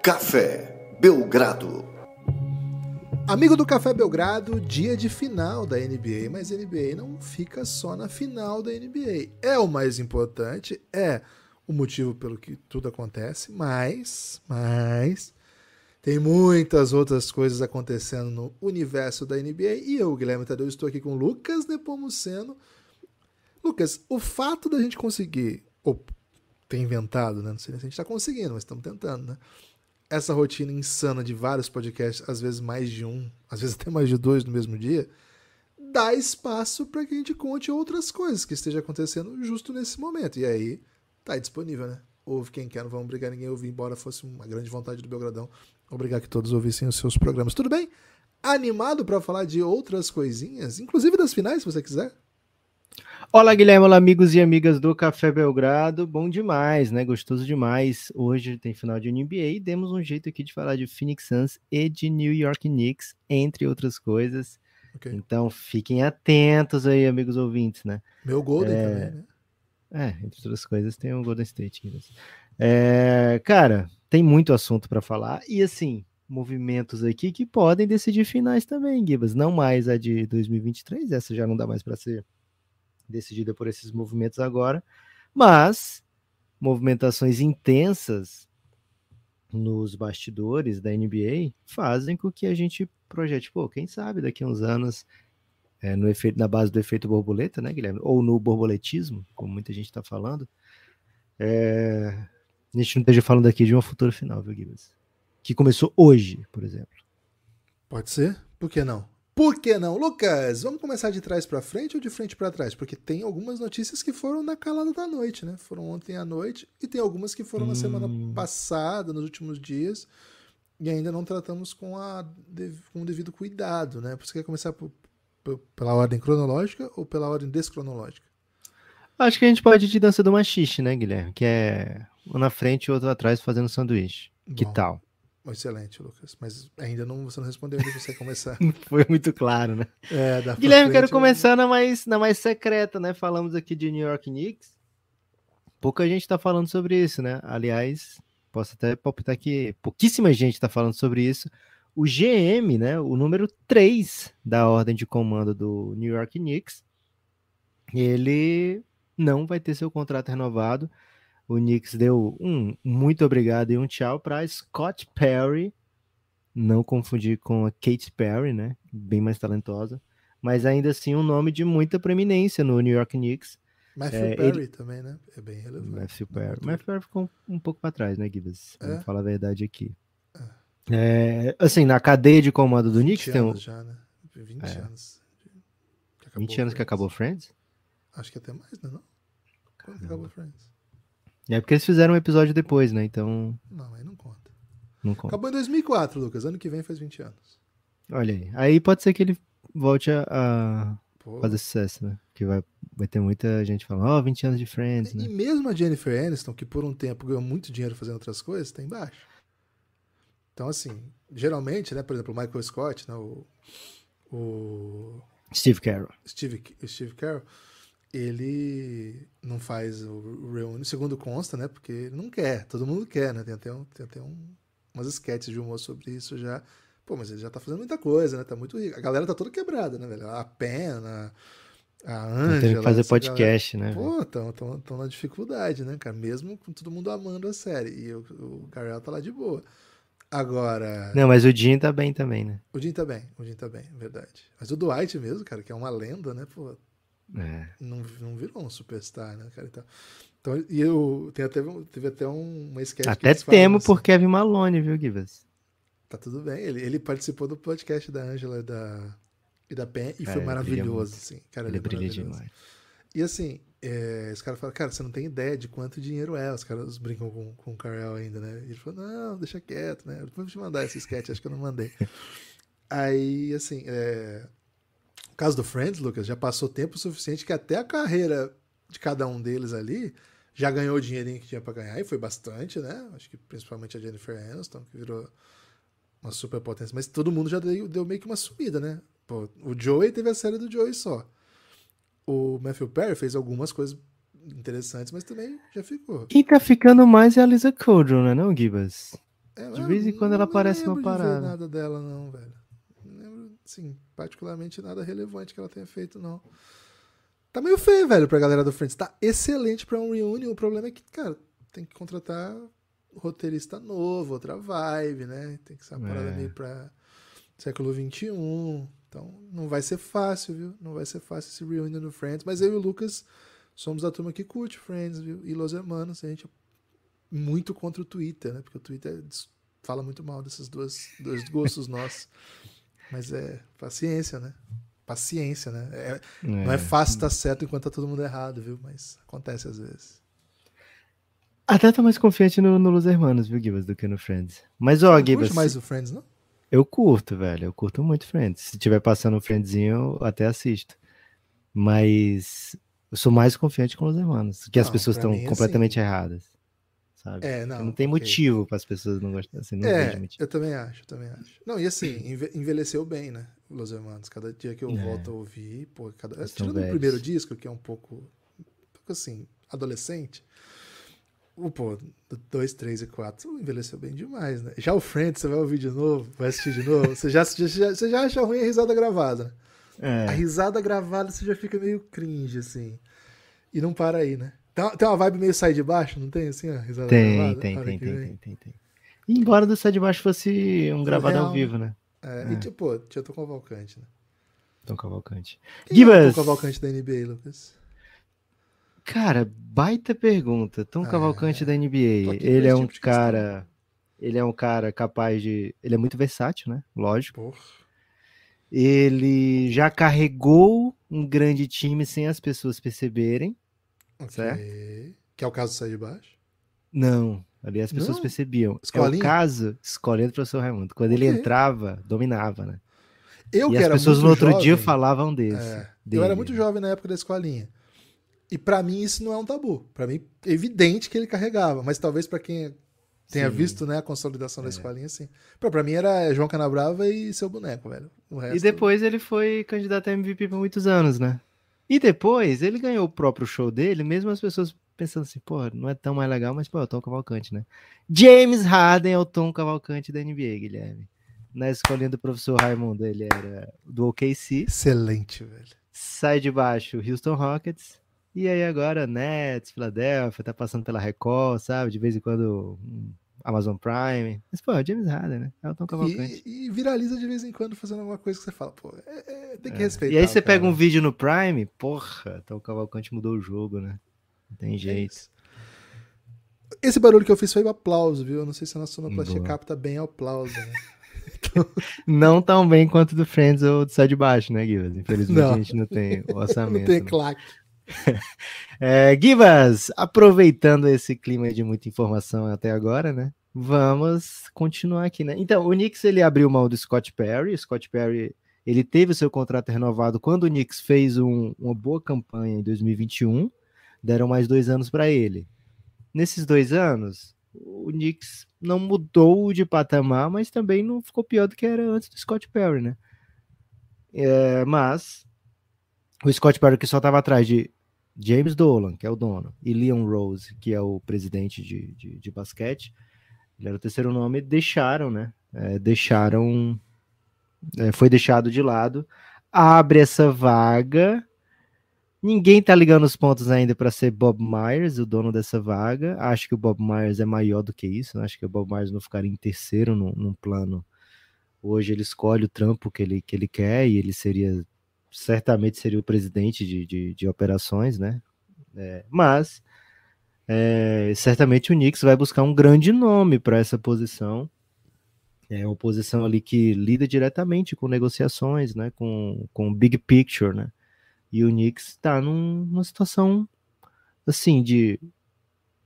Café Belgrado. Amigo do Café Belgrado, dia de final da NBA, mas a NBA não fica só na final da NBA. É o mais importante, é o motivo pelo que tudo acontece, mas tem muitas outras coisas acontecendo no universo da NBA e eu, Guilherme Tadeu, estou aqui com Lucas Nepomuceno. Lucas, o fato da gente conseguir, ou ter inventado, né? Não sei se a gente está conseguindo, mas estamos tentando, né? Essa rotina insana de vários podcasts, às vezes mais de um, às vezes até mais de dois no mesmo dia, dá espaço para que a gente conte outras coisas que estejam acontecendo justo nesse momento. E aí, tá disponível, né? Ouve quem quer, não vamos obrigar ninguém a ouvir, embora fosse uma grande vontade do Belgradão obrigar que todos ouvissem os seus programas. Tudo bem? Animado para falar de outras coisinhas, inclusive das finais, se você quiser? Olá, Guilherme, olá, amigos e amigas do Café Belgrado. Bom demais, né? Gostoso demais. Hoje tem final de NBA e demos um jeito aqui de falar de Phoenix Suns e de New York Knicks, entre outras coisas. Okay. Então, fiquem atentos aí, amigos ouvintes, né? Meu Golden também, né? Entre outras coisas, tem o Golden State. Cara, tem muito assunto para falar e, assim, movimentos aqui que podem decidir finais também, Gibas. Não mais a de 2023, essa já não dá mais para ser decidida por esses movimentos agora, mas movimentações intensas nos bastidores da NBA fazem com que a gente projete, quem sabe daqui a uns anos, na base do efeito borboleta, né, Guilherme? Ou no borboletismo, como muita gente está falando, a gente não esteja falando aqui de uma futura final, viu, Guilherme? Que começou hoje, por exemplo. Pode ser? Por que não? Por que não? Lucas, vamos começar de trás para frente ou de frente para trás? Porque tem algumas notícias que foram na calada da noite, né? Foram ontem à noite e tem algumas que foram na semana passada, nos últimos dias, e ainda não tratamos com o devido cuidado, né? Você quer começar pela ordem cronológica ou pela ordem descronológica? Acho que a gente pode ir de dança do machixe, né, Guilherme? Que é um na frente e outro atrás fazendo sanduíche. Bom. Que tal? Excelente, Lucas. Mas ainda você não respondeu onde você começar. Foi muito claro, né? Dá Guilherme, quero começar na mais secreta, né? Falamos aqui de New York Knicks. Pouca gente tá falando sobre isso, né? Aliás, posso até palpitar que pouquíssima gente tá falando sobre isso. O GM, né? O número 3 da ordem de comando do New York Knicks, ele não vai ter seu contrato renovado. O Knicks deu um muito obrigado e um tchau para Scott Perry, não confundir com a Katy Perry, né? Bem mais talentosa, mas ainda assim um nome de muita preeminência no New York Knicks. Matthew Perry também, né? É bem relevante. Matthew Perry ficou um pouco para trás, né, Gibbs? Vamos falar a verdade aqui. Assim, na cadeia de comando do Knicks tem já, né? 20 anos. 20 anos que acabou Friends? Acho que até mais, né? Não? Quando que acabou Friends? É porque eles fizeram um episódio depois, né? Então. Não, aí não conta. Não conta. Acabou em 2004, Lucas. Ano que vem faz 20 anos. Olha aí. Aí pode ser que ele volte a fazer sucesso, né? Porque vai ter muita gente falando, 20 anos de Friends, né? E mesmo a Jennifer Aniston, que por um tempo ganhou muito dinheiro fazendo outras coisas, tá embaixo. Então, assim, geralmente, né? Por exemplo, o Michael Scott, né? O Steve Carell. Steve Carell, ele não faz o reunion, segundo consta, né? Porque ele não quer, todo mundo quer, né? Tem até umas sketches de humor sobre isso já. Pô, mas ele já tá fazendo muita coisa, né? Tá muito rico. A galera tá toda quebrada, né, velho? A Pen, a Angela. Tem que fazer podcast, galera, né? Pô, tão na dificuldade, né, cara? Mesmo com todo mundo amando a série. E o Carell tá lá de boa. Agora... Não, mas o Jim tá bem também, né? O Jim tá bem, verdade. Mas o Dwight mesmo, cara, que é uma lenda, né? Pô, não virou um superstar, né, cara? Então teve até uma sketch até que temo assim, por Kevin Malone, viu, Givas? Tá tudo bem. Ele participou do podcast da Angela e da Pen e foi maravilhoso, assim. Cara, ele brilha demais. E assim, os caras falam, cara, você não tem ideia de quanto dinheiro é. Os caras brincam com o Carell ainda, né? E ele falou, não, deixa quieto, né? Eu vou te mandar esse sketch, acho que eu não mandei. Aí, assim, o caso do Friends, Lucas, já passou tempo suficiente que até a carreira de cada um deles ali já ganhou o dinheirinho que tinha pra ganhar, e foi bastante, né? Acho que principalmente a Jennifer Aniston, que virou uma super potência. Mas todo mundo já deu meio que uma sumida, né? Pô, o Joey teve a série do Joey só. O Matthew Perry fez algumas coisas interessantes, mas também já ficou. Quem tá ficando mais é a Lisa Kudrow, né, não, Gibas? De vez em quando ela aparece numa Não lembro de ver parada. nada dela, não, velho. Não lembro, sim, particularmente nada relevante que ela tenha feito, não. Tá meio feio, velho, pra galera do Friends. Tá excelente pra um reunion. O problema é que, cara, tem que contratar roteirista novo, outra vibe, né? Tem que ser uma parada meio pra século XXI. Então, não vai ser fácil, viu? Não vai ser fácil esse reunion do Friends. Mas eu e o Lucas somos a turma que curte Friends, viu? E Los Hermanos. A gente é muito contra o Twitter, né? Porque o Twitter fala muito mal desses dois gostos nossos. Mas é paciência, né? Paciência, né? Não é fácil estar certo enquanto tá todo mundo errado, viu? Mas acontece às vezes. Até tô mais confiante no Los Hermanos, viu, Gibas, do que no Friends. Mas, ó, Você não Gibas, curte mais o Friends, não? eu curto, velho. Eu curto muito Friends. Se tiver passando um Friendzinho, eu até assisto. Mas eu sou mais confiante com Los Hermanos, que as Não, pessoas pra estão mim, completamente assim, erradas, sabe? Porque não não, tem ok. motivo para as pessoas não gostarem, assim, não vejo motivo. Eu também acho. Não, e assim, envelheceu bem, né? Los Hermanos. Cada dia que eu volto a ouvir, pô, tirando o primeiro disco, que é um pouco assim, adolescente, pô, 2, 3 e 4 envelheceu bem demais, né? Já o Friends, você vai ouvir de novo, vai assistir de novo, você já acha ruim a risada gravada, né? A risada gravada você já fica meio cringe, assim. E não para aí, né? Tem uma vibe meio sai de baixo, não tem assim, a risada gravada? Tem. E embora do Sai de Baixo fosse um gravado ao Real, vivo, né? E tipo, tinha Tom Cavalcante, né? Tom Cavalcante. Quem é o Tom Cavalcante da NBA, Lucas? Cara, baita pergunta. Tom Cavalcante da NBA. Tô aqui pra esse tipo de questão. Ele é um cara capaz de. Ele é muito versátil, né? Lógico. Porra. Ele já carregou um grande time sem as pessoas perceberem. Ok. Certo? Que é o caso do Sai de Baixo? Não. Ali as pessoas percebiam. Escolinha? É o caso, escolhendo o professor Raimundo. Quando ele entrava, dominava, né? Eu e que as era pessoas muito no outro jovem, dia falavam eu era muito jovem na época da escolinha. E pra mim isso não é um tabu. Pra mim é evidente que ele carregava. Mas talvez pra quem tenha visto, né, a consolidação da escolinha, assim. Pra mim era João Canabrava e seu boneco, velho. O resto... E depois ele foi candidato a MVP por muitos anos, né? E depois ele ganhou o próprio show dele, mesmo as pessoas pensando assim, pô, não é tão mais legal, mas pô, é o Tom Cavalcante, né? James Harden é o Tom Cavalcante da NBA, Guilherme. Na escolinha do professor Raimundo, ele era do OKC. Excelente, velho. Sai de baixo, Houston Rockets. E aí agora, Nets, Philadelphia, tá passando pela Record, sabe? De vez em quando, Amazon Prime. Mas, pô, é o James Harden, né? É o Tom Cavalcante. E viraliza de vez em quando fazendo alguma coisa que você fala, pô, tem que respeitar. E aí você pega um vídeo no Prime, porra, Tom Cavalcante mudou o jogo, né? Não tem jeito. Esse barulho que eu fiz foi um aplauso, viu? Eu não sei se a nossa sonoplastia capta bem o aplauso, né? Então... Não tão bem quanto do Friends ou do Sai de Baixo, né, Givas? Infelizmente a gente não tem orçamento. Não tem claque. Givas, aproveitando esse clima de muita informação até agora, né? Vamos continuar aqui, né? Então, o Knicks, ele abriu mão do Scott Perry. O Scott Perry, ele teve o seu contrato renovado quando o Knicks fez uma boa campanha em 2021. Deram mais 2 anos para ele. Nesses 2 anos, o Knicks não mudou de patamar, mas também não ficou pior do que era antes do Scott Perry, né? Mas o Scott Perry, que só estava atrás de James Dolan, que é o dono, e Leon Rose, que é o presidente de basquete, ele era o terceiro nome, deixaram, né? Foi deixado de lado. Abre essa vaga. Ninguém tá ligando os pontos ainda para ser Bob Myers, o dono dessa vaga. Acho que o Bob Myers é maior do que isso. Né? Acho que o Bob Myers não ficaria em terceiro num plano. Hoje ele escolhe o trampo que ele quer e ele certamente seria o presidente de operações, né? Mas certamente o Knicks vai buscar um grande nome para essa posição. É uma posição ali que lida diretamente com negociações, né? Com o big picture, né? E o Knicks está numa situação assim de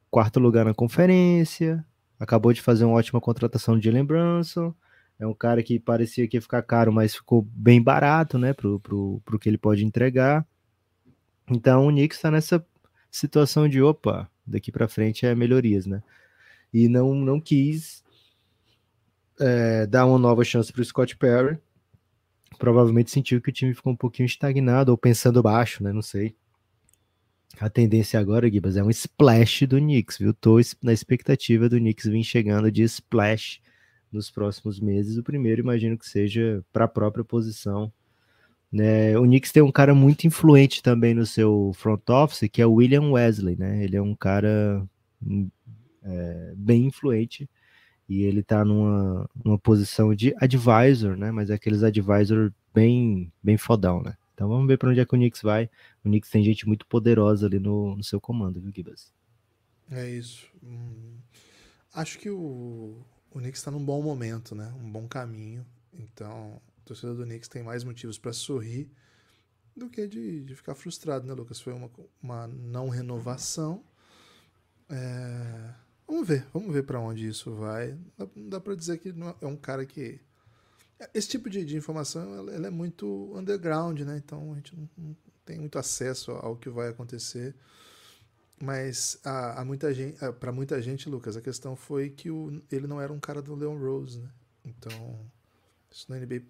4º lugar na conferência, acabou de fazer uma ótima contratação de Jalen Brunson, é um cara que parecia que ia ficar caro, mas ficou bem barato, né, pro que ele pode entregar. Então o Knicks está nessa situação de, opa, daqui para frente é melhorias, né? E não quis dar uma nova chance para o Scott Perry. Provavelmente sentiu que o time ficou um pouquinho estagnado ou pensando baixo, né? Não sei. A tendência agora, Gibas, é um splash do Knicks, viu? Tô na expectativa do Knicks vir chegando de splash nos próximos meses. O primeiro, imagino que seja para a própria posição, né? O Knicks tem um cara muito influente também no seu front office, que é o William Wesley, né? Ele é um cara bem influente e ele tá numa posição de advisor, né? Mas é aqueles advisor bem fodão, né? Então vamos ver para onde é que o Knicks vai. O Knicks tem gente muito poderosa ali no seu comando, viu, Gibas? É isso. Acho que o Knicks está num bom momento, né? Um bom caminho. Então, o torcedor do Knicks tem mais motivos para sorrir do que de ficar frustrado, né, Lucas? Foi uma não renovação. Vamos ver para onde isso vai. Não dá para dizer que não é um cara que... Esse tipo de informação ela é muito underground, né? Então a gente não tem muito acesso ao que vai acontecer. Mas para muita gente, Lucas, a questão foi que ele não era um cara do Leon Rose, né? Então, isso na NBA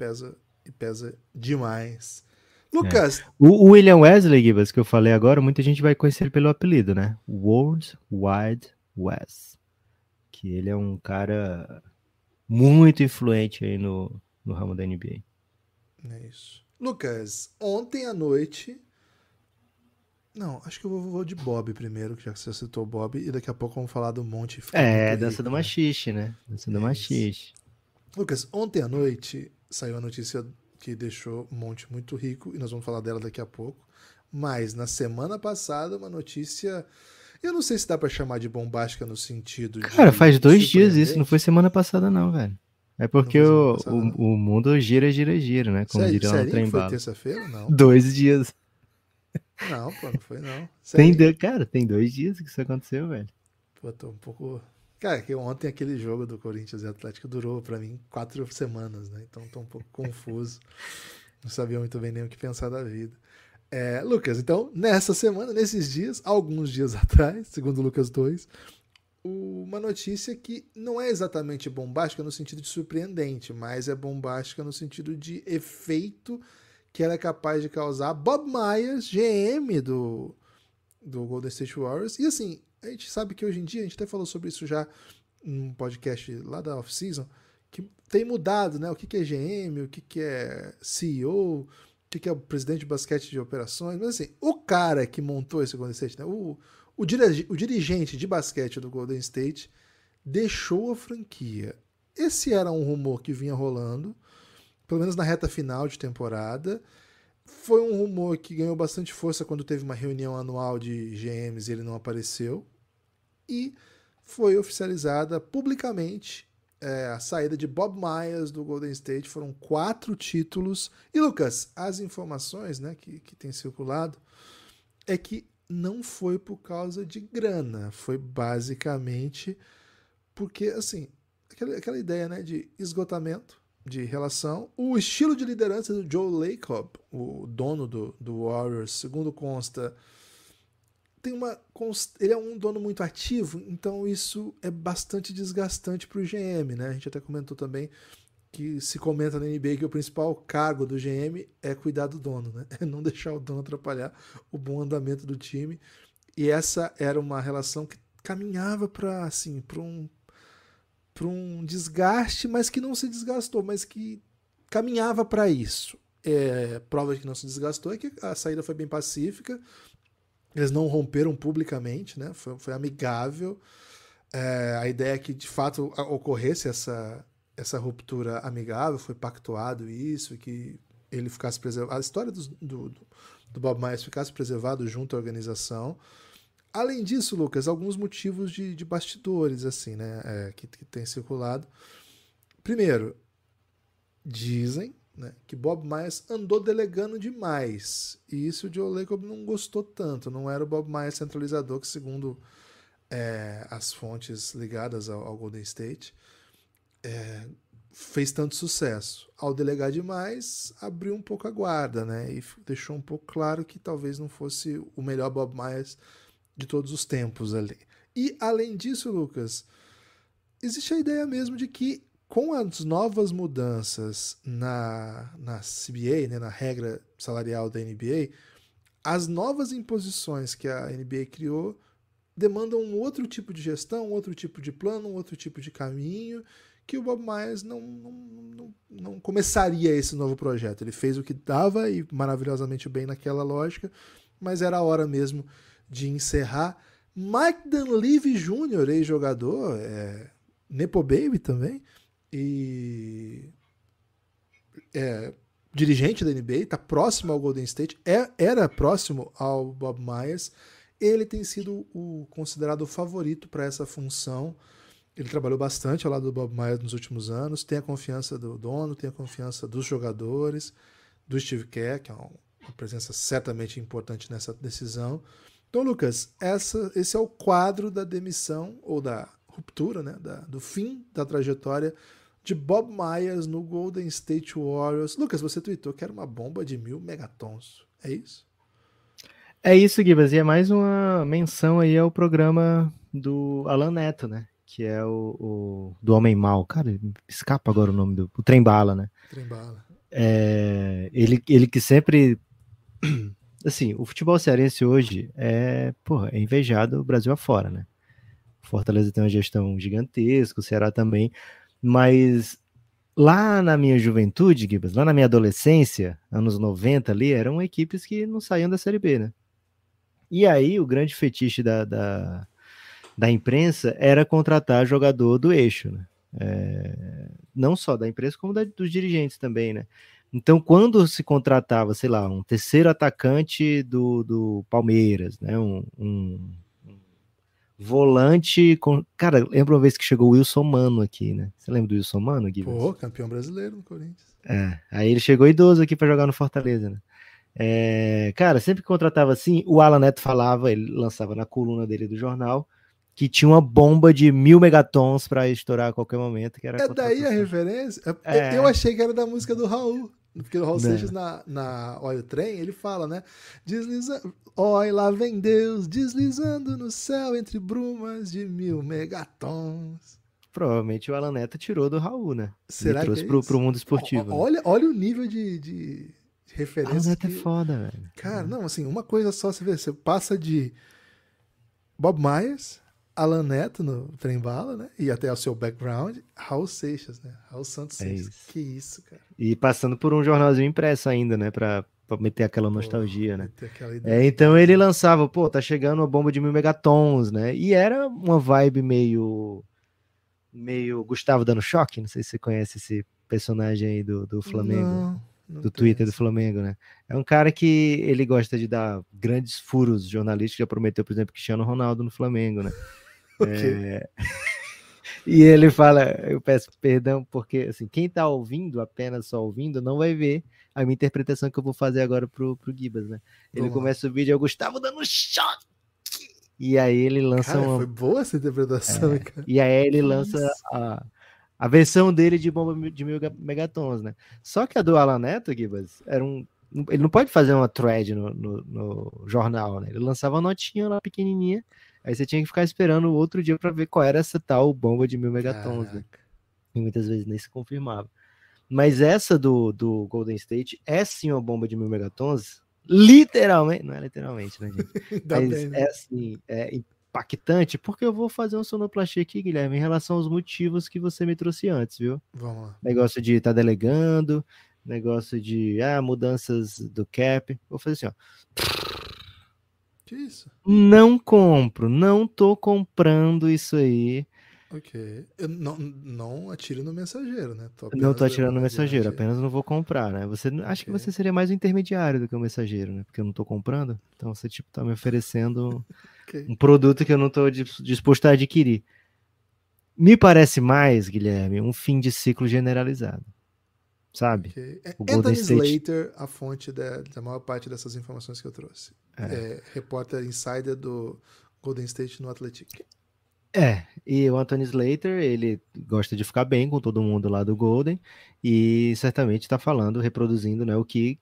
pesa demais. Lucas! O William Wesley, Gibas, que eu falei agora, muita gente vai conhecer ele pelo apelido, né? World Wide Wes. Que ele é um cara muito influente aí no ramo da NBA. É isso. Lucas, ontem à noite... Não, acho que eu vou de Bob primeiro, já que você citou Bob, e daqui a pouco vamos falar do Monte. Dança do Machixe, né? Dança do Machixe. Lucas, ontem à noite saiu a notícia que deixou o Monte muito rico, e nós vamos falar dela daqui a pouco. Mas na semana passada, uma notícia... Eu não sei se dá pra chamar de bombástica no sentido de... Cara, faz 2 dias isso, não foi semana passada não, velho. É porque o mundo gira, né? Como diria lá no trem bala. Foi terça-feira? Não. 2 dias. Não, pô, não foi não. Cara, tem 2 dias que isso aconteceu, velho. Pô, tô um pouco... Cara, que ontem aquele jogo do Corinthians e Atlético durou pra mim 4 semanas, né? Então tô um pouco confuso. Não sabia muito bem nem o que pensar da vida. Lucas, então, nessa semana, nesses dias, alguns dias atrás, segundo o Lucas 2, uma notícia que não é exatamente bombástica no sentido de surpreendente, mas é bombástica no sentido de efeito que ela é capaz de causar. Bob Myers, GM do Golden State Warriors, e assim, a gente sabe que hoje em dia, a gente até falou sobre isso já num podcast lá da off-season, que tem mudado, né? O que é GM, o que é CEO, o que é o presidente de basquete de operações, mas assim, o cara que montou esse Golden State, né? O dirigente de basquete do Golden State deixou a franquia. Esse era um rumor que vinha rolando, pelo menos na reta final de temporada. Foi um rumor que ganhou bastante força quando teve uma reunião anual de GMs e ele não apareceu. E foi oficializada publicamente a saída de Bob Myers do Golden State. Foram 4 títulos. E, Lucas, as informações, né, que tem circulado é que não foi por causa de grana. Foi basicamente porque, assim, aquela ideia, né, de esgotamento de relação. O estilo de liderança do Joe Lacob, o dono do Warriors, segundo consta, ele é um dono muito ativo, então isso é bastante desgastante para o GM, né? A gente até comentou também que se comenta na NBA que o principal cargo do GM é cuidar do dono, né? É não deixar o dono atrapalhar o bom andamento do time. E essa era uma relação que caminhava para um desgaste, mas que não se desgastou, mas que caminhava para isso. Prova de que não se desgastou é que a saída foi bem pacífica, eles não romperam publicamente, né? Foi amigável. A ideia é que de fato ocorresse essa ruptura amigável, foi pactuado isso, que ele ficasse preservado, a história do Bob Myers ficasse preservado junto à organização. Além disso, Lucas, alguns motivos de bastidores, assim, né, que tem circulado. Primeiro, dizem, né, que Bob Myers andou delegando demais. E isso o Joe Lacob não gostou tanto. Não era o Bob Myers centralizador que, segundo as fontes ligadas ao Golden State, fez tanto sucesso. Ao delegar demais, abriu um pouco a guarda, né, e deixou um pouco claro que talvez não fosse o melhor Bob Myers de todos os tempos ali. E, além disso, Lucas, existe a ideia mesmo de que, com as novas mudanças na CBA, né, na regra salarial da NBA, as novas imposições que a NBA criou demandam um outro tipo de gestão, um outro tipo de plano, um outro tipo de caminho, que o Bob Myers não começaria esse novo projeto. Ele fez o que dava e maravilhosamente bem naquela lógica, mas era a hora mesmo de encerrar. Mike Dunleavy Jr., ex-jogador, Nepo Baby também, e dirigente da NBA, está próximo ao Golden State, era próximo ao Bob Myers. Ele tem sido considerado o favorito para essa função. Ele trabalhou bastante ao lado do Bob Myers nos últimos anos, tem a confiança do dono, tem a confiança dos jogadores, do Steve Kerr, que é uma presença certamente importante nessa decisão. Então, Lucas, esse é o quadro da demissão, ou da ruptura, né, do fim da trajetória de Bob Myers no Golden State Warriors. Lucas, você tweetou que era uma bomba de 1000 megatons, é isso? É isso, Gibas, e é mais uma menção aí ao programa do Alan Neto, né? Que é o do Homem Mal. Cara, escapa agora o nome o Trem Bala, né? Trem Bala. Ele que sempre... Assim, o futebol cearense hoje é invejado o Brasil afora, né? Fortaleza tem uma gestão gigantesca, o Ceará também, mas lá na minha juventude, Gibas, lá na minha adolescência, anos 90 ali, eram equipes que não saíam da Série B, né? E aí o grande fetiche da imprensa era contratar jogador do eixo, né? Não só da imprensa, como dos dirigentes também, né? Então, quando se contratava, sei lá, um terceiro atacante do Palmeiras, né? Um volante com... Cara, lembra uma vez que chegou o Wilson Mano aqui, né? Você lembra do Wilson Mano, Gui? Pô, campeão brasileiro no Corinthians. Aí ele chegou idoso aqui para jogar no Fortaleza, né? Cara, sempre que contratava assim, o Alan Neto falava, ele lançava na coluna dele do jornal, que tinha uma bomba de 1000 megatons para estourar a qualquer momento. Que era daí a referência? Eu achei que era da música do Raul. Porque o Raul Seixas, Olha o Trem, ele fala, né? Olha lá vem Deus deslizando no céu entre brumas de 1000 megatons. Provavelmente o Alan Neto tirou do Raul, né? Será ele trouxe pro mundo esportivo. Olha o nível de referência. Alan Neto é foda, velho. Cara, não, assim, uma coisa só, você passa de Bob Myers, Alan Neto no Trem Bala, né? E até o seu background, Raul Seixas, né? Raul Santos Seixas. Isso. Que isso, cara. E passando por um jornalzinho impresso ainda, né? Pra meter aquela nostalgia, né? Aquela então ele lançava, tá chegando uma bomba de 1000 megatons, né? E era uma vibe meio Gustavo dando choque, não sei se você conhece esse personagem aí do Flamengo. Não do Twitter do Flamengo, né? É um cara que ele gosta de dar grandes furos jornalísticos, já prometeu, por exemplo, Cristiano Ronaldo no Flamengo, né? E ele fala, eu peço perdão, porque assim, quem tá ouvindo, apenas só ouvindo, não vai ver a minha interpretação que eu vou fazer agora pro Gibas, né? Ele começa o vídeo, é o Gustavo dando choque! E aí ele lança foi boa essa interpretação, cara. E aí ele lança a versão dele de bomba de 1000 megatons, né? Só que a do Alan Neto, Gibas, ele não pode fazer uma thread no jornal, né? Ele lançava uma notinha lá pequenininha, aí você tinha que ficar esperando o outro dia para ver qual era essa tal bomba de 1000 megatons, né? E muitas vezes nem se confirmava. Mas essa do Golden State é sim uma bomba de 1000 megatons, literalmente, não é literalmente, né, gente? Mas bem, né? Assim, é impactante, porque eu vou fazer um sonoplastia aqui, Guilherme, em relação aos motivos que você me trouxe antes, viu? Vamos lá. Negócio de estar delegando, negócio de mudanças do cap. Vou fazer assim, ó. Que isso? Não compro, não tô comprando isso aí. Ok. Eu não atiro no mensageiro, né? Não tô atirando no mensageiro, apenas não vou comprar, né? Acho que você seria mais um intermediário do que um mensageiro, né? Porque eu não tô comprando, então você tipo tá me oferecendo um produto que eu não tô disposto a adquirir. Me parece mais, Guilherme, um fim de ciclo generalizado, sabe? O Anthony Slater, a fonte da maior parte dessas informações que eu trouxe. Repórter insider do Golden State no Athletic. E o Anthony Slater, ele gosta de ficar bem com todo mundo lá do Golden e certamente está falando, reproduzindo, né, o que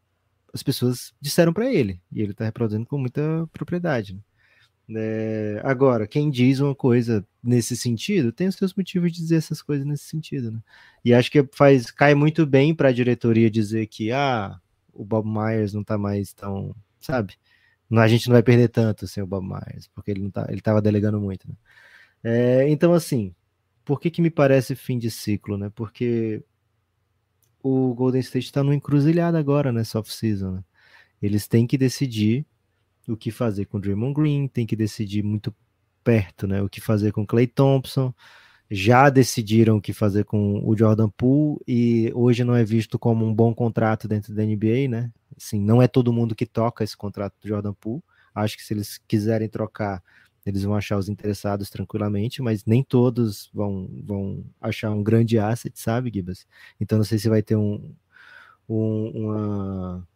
as pessoas disseram para ele, e ele está reproduzindo com muita propriedade, né? Agora, quem diz uma coisa nesse sentido, tem os seus motivos de dizer essas coisas nesse sentido, né? E acho que cai muito bem para a diretoria dizer que o Bob Myers não está mais tão, sabe? A gente não vai perder tanto sem o Bob Myers, porque ele estava delegando muito, né? Então, assim, por que me parece fim de ciclo, né? Porque o Golden State está no encruzilhado agora, nessa off-season, né? Eles têm que decidir o que fazer com o Draymond Green, tem que decidir muito perto, né? O que fazer com o Klay Thompson. Já decidiram o que fazer com o Jordan Poole e hoje não é visto como um bom contrato dentro da NBA, né? Assim, não é todo mundo que toca esse contrato do Jordan Poole. Acho que se eles quiserem trocar, eles vão achar os interessados tranquilamente, mas nem todos vão achar um grande asset, sabe, Gibas? Então não sei se vai ter uma...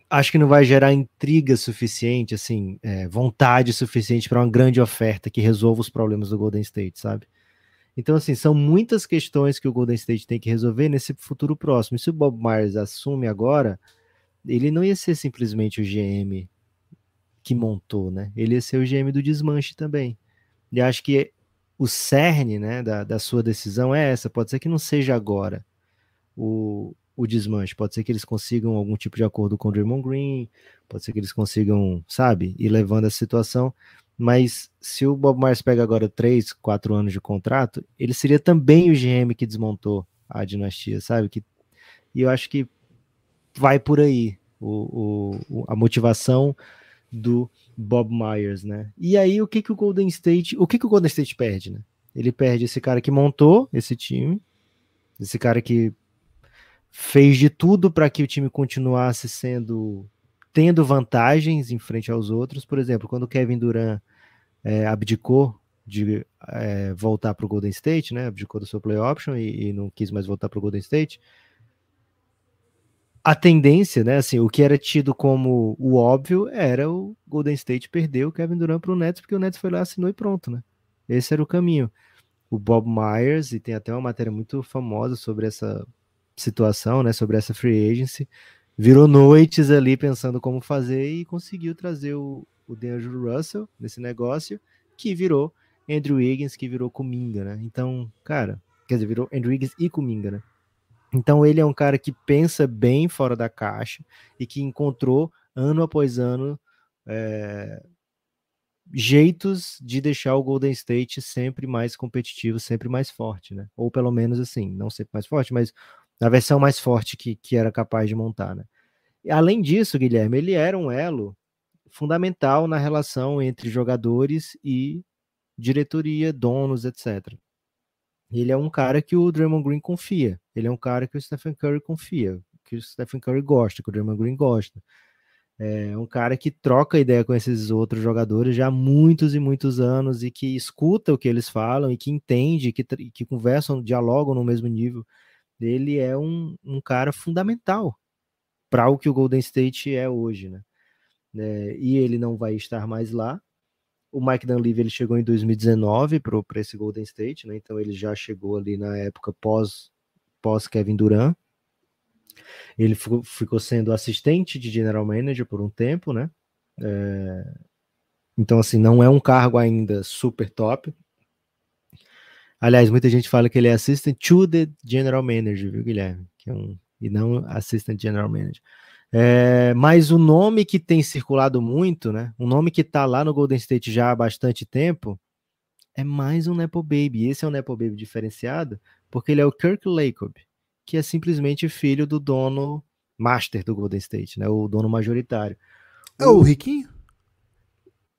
Acho que não vai gerar intriga suficiente, assim, vontade suficiente para uma grande oferta que resolva os problemas do Golden State, sabe? Então, assim, são muitas questões que o Golden State tem que resolver nesse futuro próximo. E se o Bob Myers assume agora, ele não ia ser simplesmente o GM que montou, né? Ele ia ser o GM do desmanche também. E acho que o cerne, né, da sua decisão é essa. Pode ser que não seja agora o desmanche. Pode ser que eles consigam algum tipo de acordo com o Draymond Green, pode ser que eles consigam, sabe, ir levando essa situação. Mas se o Bob Myers pega agora 3, 4 anos de contrato, ele seria também o GM que desmontou a dinastia, sabe? E eu acho que vai por aí a motivação do Bob Myers, né? E aí o que o Golden State perde, né? Ele perde esse cara que montou esse time, esse cara que fez de tudo para que o time continuasse tendo vantagens em frente aos outros. Por exemplo, quando o Kevin Durant abdicou de voltar para o Golden State, né? Abdicou do seu play option e não quis mais voltar para o Golden State. A tendência, né? Assim, o que era tido como o óbvio era o Golden State perder o Kevin Durant para o Nets, porque o Nets foi lá, assinou e pronto, né? Esse era o caminho. O Bob Myers, e tem até uma matéria muito famosa sobre essa situação, né, sobre essa free agency, virou noites ali pensando como fazer e conseguiu trazer o D'Angelo Russell nesse negócio, que virou Andrew Wiggins, que virou Kuminga, né? Então, cara, quer dizer, virou Andrew Wiggins e Kuminga, né? Então ele é um cara que pensa bem fora da caixa e que encontrou, ano após ano, jeitos de deixar o Golden State sempre mais competitivo, sempre mais forte, né? Ou pelo menos assim, não sempre mais forte, mas a versão mais forte que era capaz de montar, né? E, além disso, Guilherme, ele era um elo fundamental na relação entre jogadores e diretoria, donos, etc. Ele é um cara que o Draymond Green confia, ele é um cara que o Stephen Curry confia, que o Stephen Curry gosta, que o Draymond Green gosta. É um cara que troca ideia com esses outros jogadores já há muitos e muitos anos e que escuta o que eles falam e que entende, que conversam, dialogam no mesmo nível. Ele é um cara fundamental para o que o Golden State é hoje, né? E ele não vai estar mais lá. O Mike Dunleavy ele chegou em 2019 para esse Golden State, né? Então ele já chegou ali na época pós Kevin Durant. Ele ficou sendo assistente de general manager por um tempo, né? Então, assim, não é um cargo ainda super top. Aliás, muita gente fala que ele é assistant to the general manager, viu, Guilherme? E não assistant general manager. Mas o nome que tem circulado muito, né? Um nome que tá lá no Golden State já há bastante tempo, é mais um Nepo Baby. Esse é um Nepo Baby diferenciado, porque ele é o Kirk Lacob, que é simplesmente filho do dono master do Golden State, né? O dono majoritário. É o riquinho?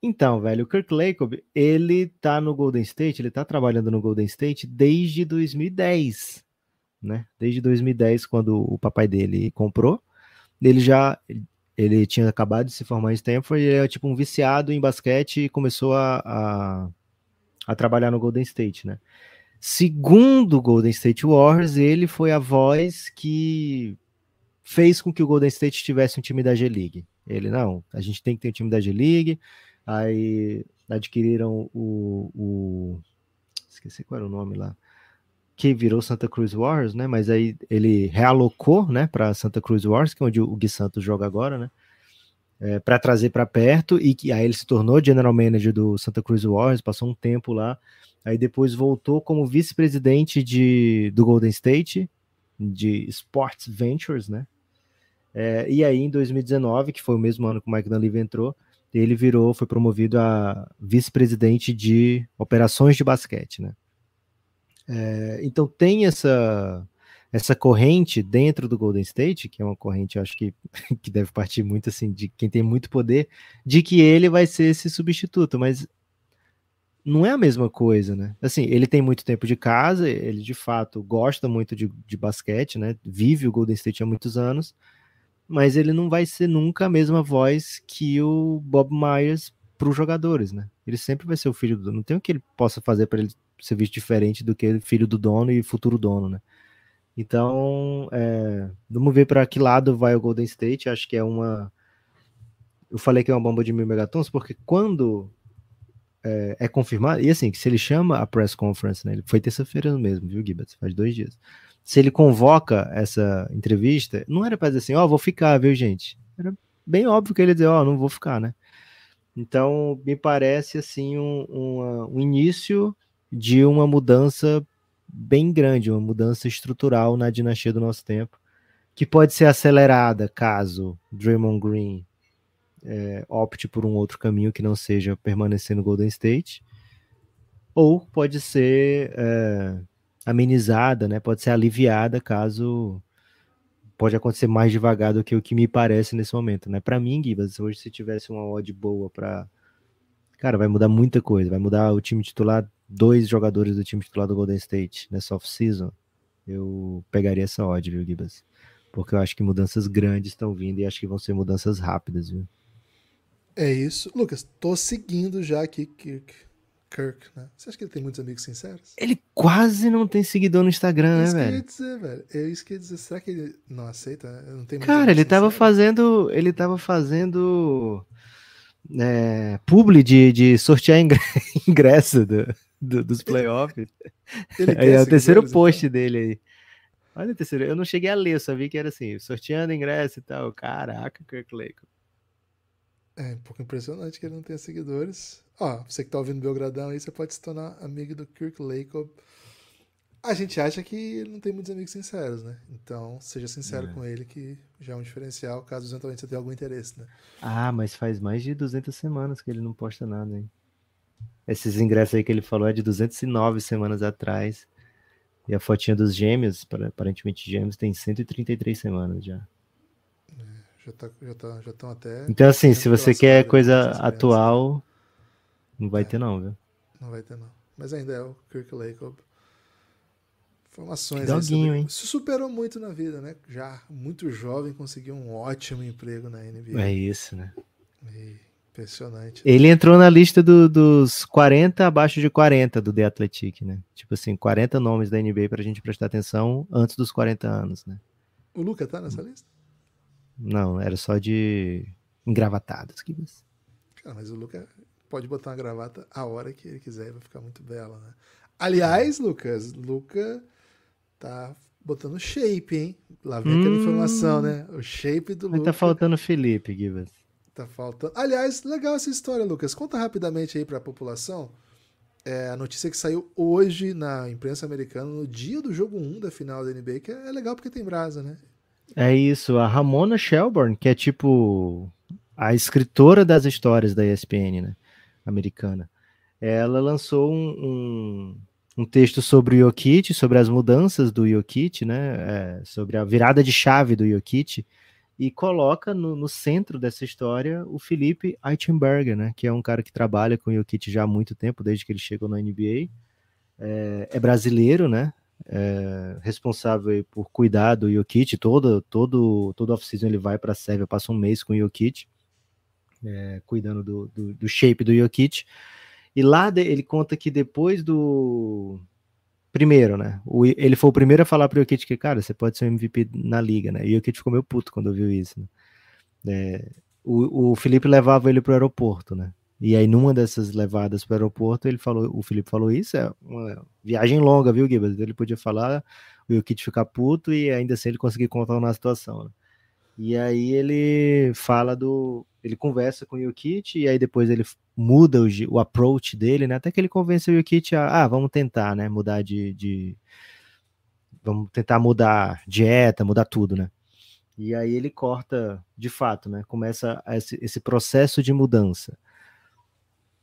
Então, velho, o Kirk Lacob, ele tá no Golden State, ele tá trabalhando no Golden State desde 2010, né? Desde 2010, quando o papai dele comprou. Ele tinha acabado de se formar em Stanford, ele é tipo um viciado em basquete e começou a trabalhar no Golden State, né? Segundo o Golden State Warriors, ele foi a voz que fez com que o Golden State tivesse um time da G-League. Ele, não, a gente tem que ter um time da G-League. Aí adquiriram esqueci qual era o nome lá, que virou Santa Cruz Warriors, né? Mas aí ele realocou, né, para Santa Cruz Warriors, que é onde o Gui Santos joga agora, né? Para trazer para perto, e que aí ele se tornou general manager do Santa Cruz Warriors, passou um tempo lá, aí depois voltou como vice-presidente do Golden State, de Sports Ventures, né? E aí, em 2019, que foi o mesmo ano que o Mike Dunleavy entrou, ele foi promovido a vice-presidente de operações de basquete, né? Então tem essa corrente dentro do Golden State, que é uma corrente, eu acho que deve partir muito assim de quem tem muito poder, de que ele vai ser esse substituto, mas não é a mesma coisa, né? Assim, ele tem muito tempo de casa, ele de fato gosta muito de basquete, né? Vive o Golden State há muitos anos, mas ele não vai ser nunca a mesma voz que o Bob Myers para os jogadores, né? Ele sempre vai ser o filho do dono. Não tem o que ele possa fazer para ele ser visto diferente do que filho do dono e futuro dono, né? Então, vamos ver para que lado vai o Golden State. Acho que é uma. Eu falei que é uma bomba de 1.000 megatons, porque quando é confirmado, e assim, se ele chama a press conference, né? Ele foi terça-feira mesmo, viu, Gibbs? Faz 2 dias. Se ele convoca essa entrevista, não era para dizer assim, vou ficar, viu, gente? Era bem óbvio que ele ia dizer, não vou ficar, né? Então, me parece, assim, um início de uma mudança bem grande, uma mudança estrutural na dinastia do nosso tempo, que pode ser acelerada caso Draymond Green opte por um outro caminho que não seja permanecer no Golden State, ou pode ser amenizada, né? Pode ser aliviada caso pode acontecer mais devagar do que o que me parece nesse momento, né? Para mim, Gibas, hoje se tivesse uma odd boa para, cara, vai mudar muita coisa, vai mudar o time titular, 2 jogadores do time titular do Golden State nessa off-season, eu pegaria essa odd, viu, Gibas? Porque eu acho que mudanças grandes estão vindo e acho que vão ser mudanças rápidas, viu? É isso. Lucas, tô seguindo já aqui Kirk, né? Você acha que ele tem muitos amigos sinceros? Ele quase não tem seguidor no Instagram, né, velho? Isso que eu ia dizer, velho. É isso que eu ia dizer. Será que ele não aceita? Não tem muitos Cara, amigos ele tava fazendo publi de sortear ingresso dos playoffs. Ele Aí quer é o terceiro seguidores, post então? dele aí. Olha o terceiro, eu não cheguei a ler, eu só vi que era assim, sorteando ingresso e tal. Caraca, Kirk Lacob. É um pouco impressionante que ele não tenha seguidores. Você que tá ouvindo Belgradão aí, você pode se tornar amigo do Kirk Lacob. A gente acha que ele não tem muitos amigos sinceros, né? Então, seja sincero com ele, que já é um diferencial, caso eventualmente você tenha algum interesse, né? Mas faz mais de 200 semanas que ele não posta nada, hein? Esses ingressos aí que ele falou é de 209 semanas atrás. E a fotinha dos gêmeos, aparentemente gêmeos, tem 133 semanas já. Já estão até. Então, assim, se correndo você pelas quer quadras, coisa essas crianças, atual, não vai né? ter não, viu? Não vai ter, não. Mas ainda é o Kirk Lacob. Informações Doguinho, aí sobre. hein? Se superou muito na vida, né? Já muito jovem, conseguiu um ótimo emprego na NBA. É isso, né? Impressionante. Ele entrou na lista dos 40 abaixo de 40 do The Athletic, né? Tipo assim, 40 nomes da NBA pra gente prestar atenção antes dos 40 anos, né? O Luca tá nessa lista? Não, era só de engravatados. Cara, mas o Luca pode botar uma gravata a hora que ele quiser e vai ficar muito bela, né? Aliás, Lucas, Luca tá botando shape, hein? Lá vem aquela informação, né? O shape do Mas Luca. tá faltando o Felipe, Gibas. Tá faltando. Aliás, legal essa história, Lucas. Conta rapidamente aí pra população. A notícia que saiu hoje na imprensa americana, no dia do jogo 1 da final da NBA, que é legal porque tem brasa, né? É isso, a Ramona Shelburne, que é tipo a escritora das histórias da ESPN, né, americana, ela lançou um texto sobre o Jokic, sobre as mudanças do Jokic, né, sobre a virada de chave do Jokic, e coloca no centro dessa história o Felipe Eichenberger, né, que é um cara que trabalha com o Jokic já há muito tempo, desde que ele chegou na NBA, é brasileiro, né, responsável por cuidar do Jokic, todo off-season ele vai para a Sérvia, passa um mês com o Jokic, cuidando do shape do Jokic, e lá ele conta que depois do primeiro, né, ele foi o primeiro a falar para o Jokic que, cara, você pode ser um MVP na liga, né, e o Jokic ficou meio puto quando ouviu isso, né? O Felipe levava ele para o aeroporto, né, e aí numa dessas levadas para o aeroporto, o Felipe falou, isso é uma viagem longa, viu, Gibas? Ele podia falar, o Jokic ficar puto e ainda assim ele conseguir contornar a situação, né? E aí ele ele conversa com o Jokic e aí depois ele muda o approach dele, né? Até que ele convence o Jokic vamos tentar, né? Vamos tentar mudar dieta, mudar tudo, né? E aí ele corta, de fato, né? Começa esse processo de mudança.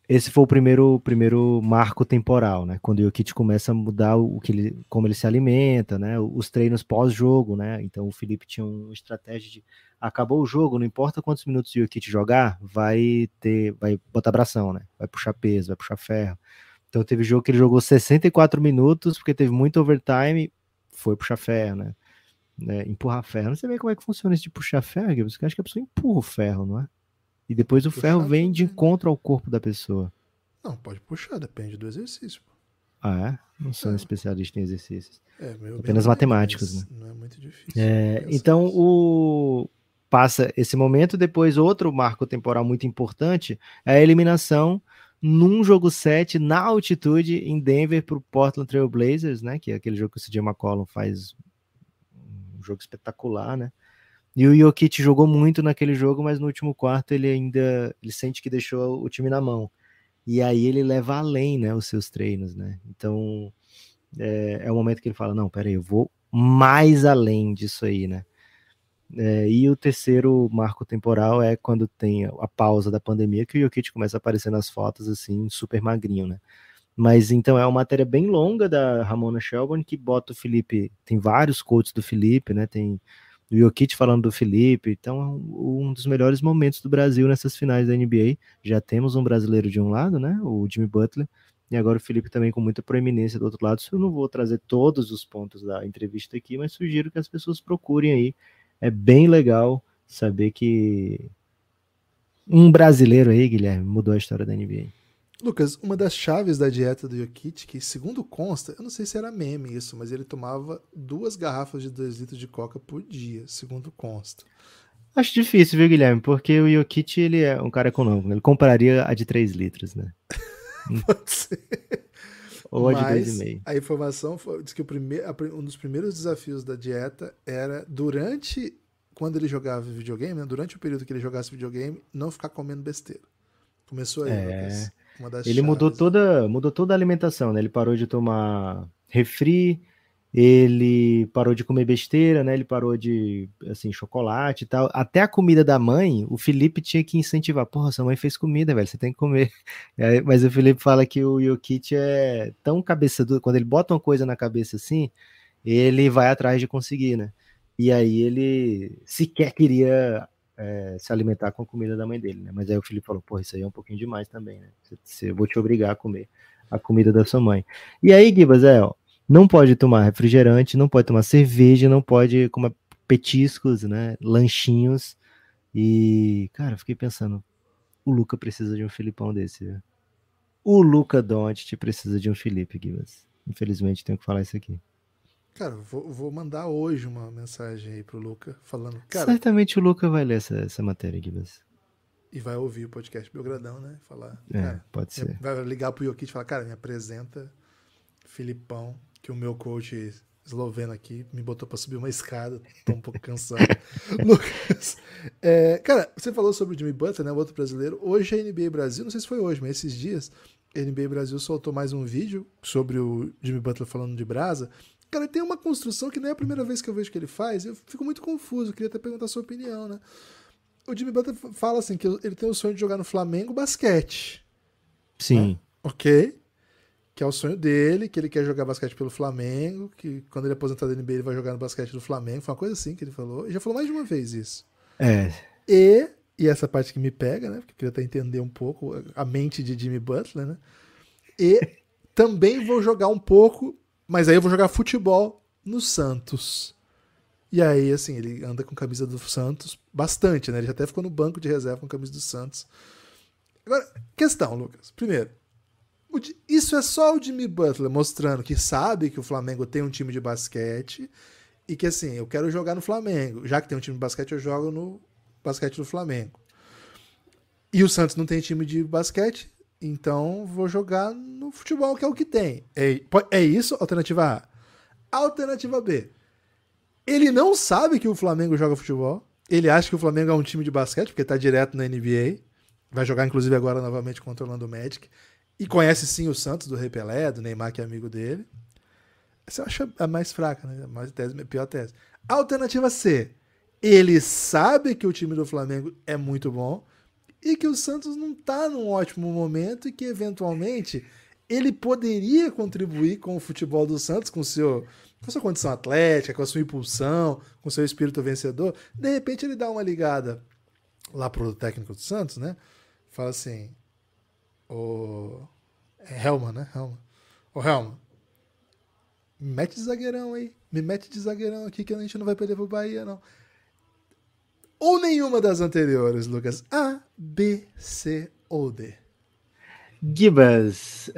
Esse foi o primeiro marco temporal, né? Quando o Jokic começa a mudar como ele se alimenta, né? Os treinos pós-jogo, né? Então o Felipe tinha uma estratégia de acabou o jogo, não importa quantos minutos o Jokic jogar, vai botar bração, né? Vai puxar peso, vai puxar ferro. Então teve jogo que ele jogou 64 minutos, porque teve muito overtime, foi puxar ferro, né? Empurrar ferro. Não sei bem como é que funciona esse de puxar ferro, eu acho que a pessoa empurra o ferro, não é? E depois o ferro Puxar vem de também, né? encontro ao corpo da pessoa. Não, pode puxar, depende do exercício. Pô. Ah, é? Não sou um especialista em exercícios. Bem Apenas leigo, matemáticos, né? não é muito difícil. Então, passa esse momento, depois outro marco temporal muito importante é a eliminação num jogo 7 na altitude em Denver para o Portland Trail Blazers, né? Que é aquele jogo que o CJ McCollum faz um jogo espetacular, né? E o Jokic jogou muito naquele jogo, mas no último quarto ele sente que deixou o time na mão. E aí ele leva além, né, os seus treinos, né? Então é o momento que ele fala, não, peraí, eu vou mais além disso aí, né? E o terceiro marco temporal é quando tem a pausa da pandemia, que o Jokic começa a aparecer nas fotos, assim, super magrinho, né? Mas então é uma matéria bem longa da Ramona Shelburne, que bota o Felipe, tem vários quotes do Felipe, né? Tem o Jokic falando do Felipe, então é um dos melhores momentos do Brasil nessas finais da NBA. Já temos um brasileiro de um lado, né? O Jimmy Butler, e agora o Felipe também com muita proeminência do outro lado. Eu não vou trazer todos os pontos da entrevista aqui, mas sugiro que as pessoas procurem aí. É bem legal saber que um brasileiro aí, Guilherme, mudou a história da NBA. Lucas, uma das chaves da dieta do Jokic, que segundo consta, eu não sei se era meme isso, mas ele tomava 2 garrafas de 2 litros de coca por dia, segundo consta. Acho difícil, viu, Guilherme? Porque o Jokic, ele é um cara econômico, né? Ele compraria a de 3 litros, né? Pode ser. Ou a de Mas 2,5. a informação diz que um dos primeiros desafios da dieta era quando ele jogava videogame, né? Durante o período que ele jogasse videogame, não ficar comendo besteira. Começou aí, Lucas. Uma das Ele mudou chaves. toda a alimentação, né? Ele parou de tomar refri, ele parou de comer besteira, né? Ele parou de, assim, chocolate e tal. Até a comida da mãe, o Felipe tinha que incentivar. Porra, sua mãe fez comida, velho, você tem que comer. Mas o Felipe fala que o Jokic é tão cabeça dura, quando ele bota uma coisa na cabeça assim, ele vai atrás de conseguir, né? E aí ele sequer queria se alimentar com a comida da mãe dele, né? Mas aí o Felipe falou, pô, isso aí é um pouquinho demais também, né? Eu vou te obrigar a comer a comida da sua mãe. E aí, Gibas, não pode tomar refrigerante, não pode tomar cerveja, não pode comer petiscos, né? Lanchinhos. E, cara, eu fiquei pensando, o Luca precisa de um Filipão desse, viu? O Luca Doncic precisa de um Felipe, Gibas. Infelizmente, tenho que falar isso aqui. Cara, vou mandar hoje uma mensagem aí pro Luca falando, cara. Certamente o Luca vai ler essa matéria, Gibas. E vai ouvir o podcast Belgradão, né? Falar, cara, pode ser. vai ligar pro Jokic e falar, cara, me apresenta Filipão, que o meu coach esloveno aqui me botou pra subir uma escada, tô um pouco cansado. Lucas, cara, você falou sobre o Jimmy Butler, né? O outro brasileiro. Hoje a NBA Brasil, não sei se foi hoje, mas esses dias, a NBA Brasil soltou mais um vídeo sobre o Jimmy Butler falando de brasa. Cara, tem uma construção que não é a primeira vez que eu vejo que ele faz, eu fico muito confuso, queria até perguntar a sua opinião, né? O Jimmy Butler fala assim, que ele tem o sonho de jogar no Flamengo basquete. Sim. Né? Ok. Que é o sonho dele, que ele quer jogar basquete pelo Flamengo, que quando ele aposentar da NBA ele vai jogar no basquete do Flamengo. Foi uma coisa assim que ele falou. Ele já falou mais de uma vez isso. E essa parte que me pega, né? Porque eu queria até entender um pouco a mente de Jimmy Butler, né? E também vou jogar um pouco, mas aí eu vou jogar futebol no Santos. E aí, assim, ele anda com camisa do Santos bastante, né? Ele já até ficou no banco de reserva com camisa do Santos. Agora, questão, Lucas. Primeiro, isso é só o Jimmy Butler mostrando que sabe que o Flamengo tem um time de basquete e que, assim, eu quero jogar no Flamengo. Já que tem um time de basquete, eu jogo no basquete do Flamengo. E o Santos não tem time de basquete, então vou jogar no futebol, que é o que tem. É isso? Alternativa A. Alternativa B. Ele não sabe que o Flamengo joga futebol. Ele acha que o Flamengo é um time de basquete, porque tá direto na NBA. Vai jogar, inclusive, agora novamente contra o Orlando Magic. E conhece, sim, o Santos, do Rei Pelé, do Neymar, que é amigo dele. Essa eu acho a mais fraca, né? A pior tese. Alternativa C. Ele sabe que o time do Flamengo é muito bom e que o Santos não tá num ótimo momento e que, eventualmente, ele poderia contribuir com o futebol do Santos, com sua condição atlética, com a sua impulsão, com o seu espírito vencedor. De repente, ele dá uma ligada lá pro técnico do Santos, né? Fala assim, é Helman, né? Helman. Ô, Helman, me mete de zagueirão aí. Me mete de zagueirão aqui que a gente não vai perder pro Bahia, não. Ou nenhuma das anteriores, Lucas. A, B, C ou D. Gibas,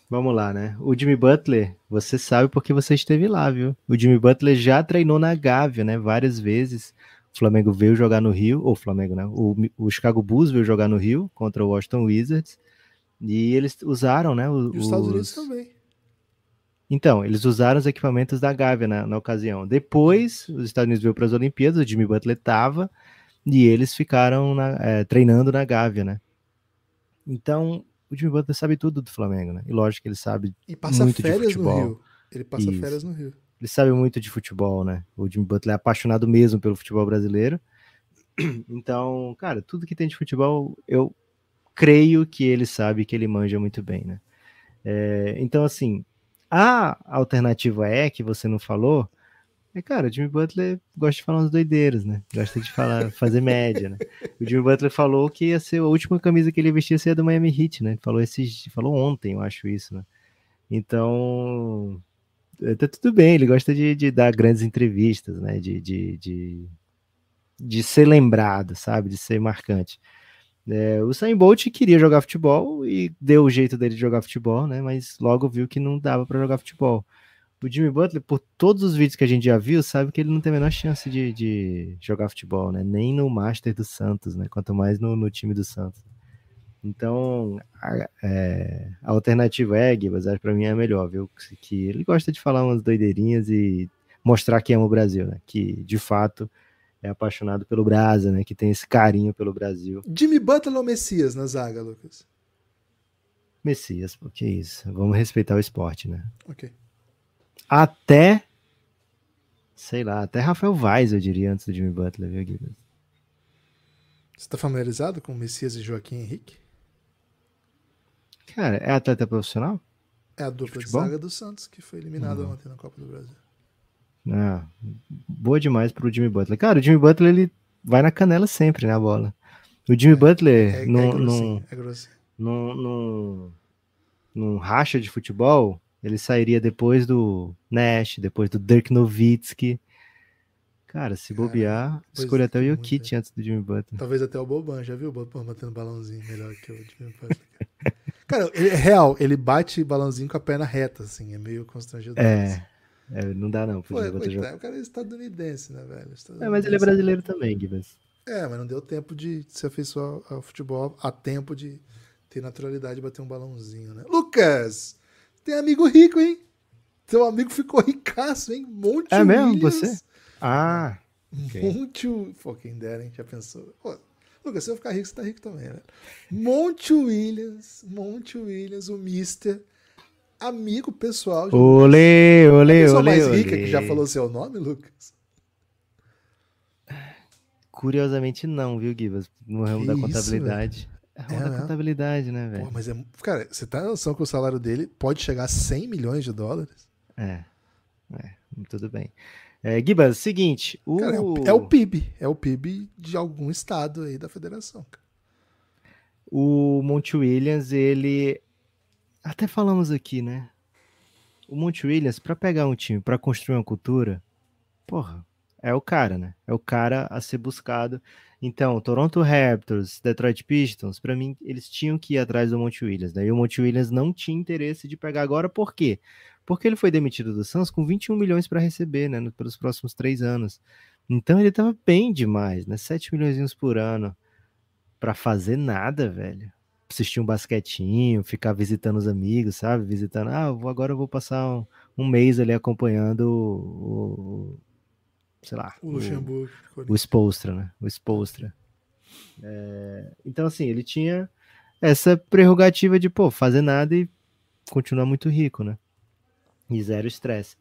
vamos lá, né? O Jimmy Butler, você sabe porque você esteve lá, viu? O Jimmy Butler já treinou na Gávea, né? Várias vezes. O Flamengo veio jogar no Rio, ou o Flamengo, né? O Chicago Bulls veio jogar no Rio contra o Washington Wizards. E eles usaram, né? E os Estados Unidos também. Então, eles usaram os equipamentos da Gávea na ocasião. Depois, os Estados Unidos veio para as Olimpíadas, o Jimmy Butler estava, e eles ficaram treinando na Gávea, né? Então, o Jimmy Butler sabe tudo do Flamengo, né? E lógico que ele sabe muito de futebol. No Rio. Ele passa férias no Rio. Ele sabe muito de futebol, né? O Jimmy Butler é apaixonado mesmo pelo futebol brasileiro. Então, cara, tudo que tem de futebol, eu creio que ele sabe que ele manja muito bem, né? Então, assim, a alternativa que você não falou, cara, o Jimmy Butler gosta de falar umas doideiras, né? Gosta de fazer média, né? O Jimmy Butler falou que ia ser a última camisa que ele vestia ser a do Miami Heat, né? Falou ontem, eu acho isso, né? Então, tá tudo bem, ele gosta de dar grandes entrevistas, né? De ser lembrado, sabe? De ser marcante. O Usain Bolt queria jogar futebol e deu o jeito dele de jogar futebol, né? Mas logo viu que não dava para jogar futebol. O Jimmy Butler, por todos os vídeos que a gente já viu, sabe que ele não tem a menor chance de jogar futebol, né? Nem no Master do Santos, né? Quanto mais no time do Santos. Então, a alternativa Guibas, para mim é a melhor, viu? Que ele gosta de falar umas doideirinhas e mostrar que ama o Brasil, né? Que, de fato, é apaixonado pelo Brasa, né? Que tem esse carinho pelo Brasil. Jimmy Butler ou Messias na zaga, Lucas? Messias, porque é isso. Vamos respeitar o esporte, né? Ok. Até Rafael Vaz, eu diria, antes do Jimmy Butler, viu, Guilherme? Você tá familiarizado com Messias e Joaquim Henrique? Cara, é atleta profissional? É a dupla de zaga do Santos, que foi eliminada ontem na Copa do Brasil. Boa demais pro Jimmy Butler. Cara, o Jimmy Butler, ele vai na canela sempre, né, a bola. O Jimmy Butler num racha de futebol, ele sairia depois do Nash, depois do Dirk Nowitzki. Cara, se bobear, escolhe até o Jokic antes do Jimmy Butler. Talvez até o Boban, já viu o Boban batendo balãozinho melhor que o Jimmy Butler? Cara, é real, ele bate balãozinho com a perna reta, assim, é meio constrangedor. Não dá não. O cara é estadunidense, né, velho? Mas ele é brasileiro também, Guilherme. Mas não deu tempo de se afeiçoar ao futebol, a tempo de ter naturalidade de bater um balãozinho, né? Lucas, tem amigo rico, hein? Seu amigo ficou ricaço, hein? Monte Williams. Mesmo, você? Okay. Pô, quem dera, hein? Já pensou? Pô, Lucas, se eu ficar rico, você tá rico também, velho. Monte Williams, o Mister, amigo pessoal de Olê. mais rica que já falou seu nome, Lucas? Curiosamente não, viu, Gibas? No ramo da contabilidade. Contabilidade, né, velho? Pô, mas cara, você tá na noção que o salário dele pode chegar a 100 milhões de dólares? Tudo bem. Gibas, seguinte... Cara, é o PIB. É o PIB de algum estado aí da federação, cara. O Monte Williams, ele... Até falamos aqui, né? O Monte Williams, pra pegar um time, pra construir uma cultura, porra, é o cara, né? É o cara a ser buscado. Então, Toronto Raptors, Detroit Pistons, pra mim, eles tinham que ir atrás do Monte Williams, né? E o Monte Williams não tinha interesse de pegar agora, por quê? Porque ele foi demitido do Suns com 21 milhões para receber, né? Pelos próximos 3 anos. Então, ele tava bem demais, né? 7 milhões por ano pra fazer nada, velho. Assistir um basquetinho, ficar visitando os amigos, sabe? Visitando, agora eu vou passar um mês ali acompanhando sei lá, o Luxemburgo. O Spoelstra, né? O Spoelstra. Então, assim, ele tinha essa prerrogativa de, fazer nada e continuar muito rico, né? E zero estresse.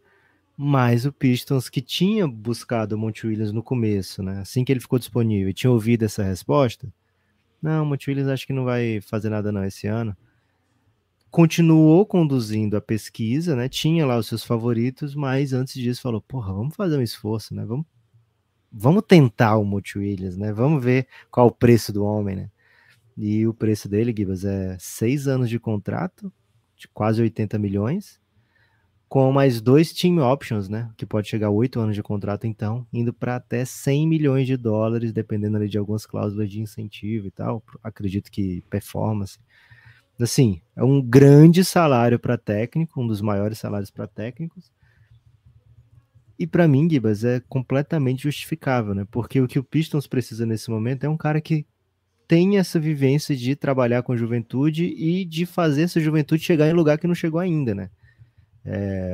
Mas o Pistons, que tinha buscado o Monty Williams no começo, né? Assim que ele ficou disponível, e tinha ouvido essa resposta, não, o Monty Williams acho que não vai fazer nada não esse ano. Continuou conduzindo a pesquisa, né? Tinha lá os seus favoritos, mas antes disso falou, porra, vamos fazer um esforço, né? Vamos tentar o Monty Williams, né? Vamos ver qual o preço do homem, né? E o preço dele, Gibas, é 6 anos de contrato, de quase 80 milhões, com mais 2 team options, né? Que pode chegar a 8 anos de contrato, então, indo para até 100 milhões de dólares, dependendo ali de algumas cláusulas de incentivo e tal. Acredito que performance. Assim, é um grande salário para técnico, um dos maiores salários para técnicos. E para mim, Gibas, é completamente justificável, né? Porque o que o Pistons precisa nesse momento é um cara que tem essa vivência de trabalhar com juventude e de fazer essa juventude chegar em lugar que não chegou ainda, né?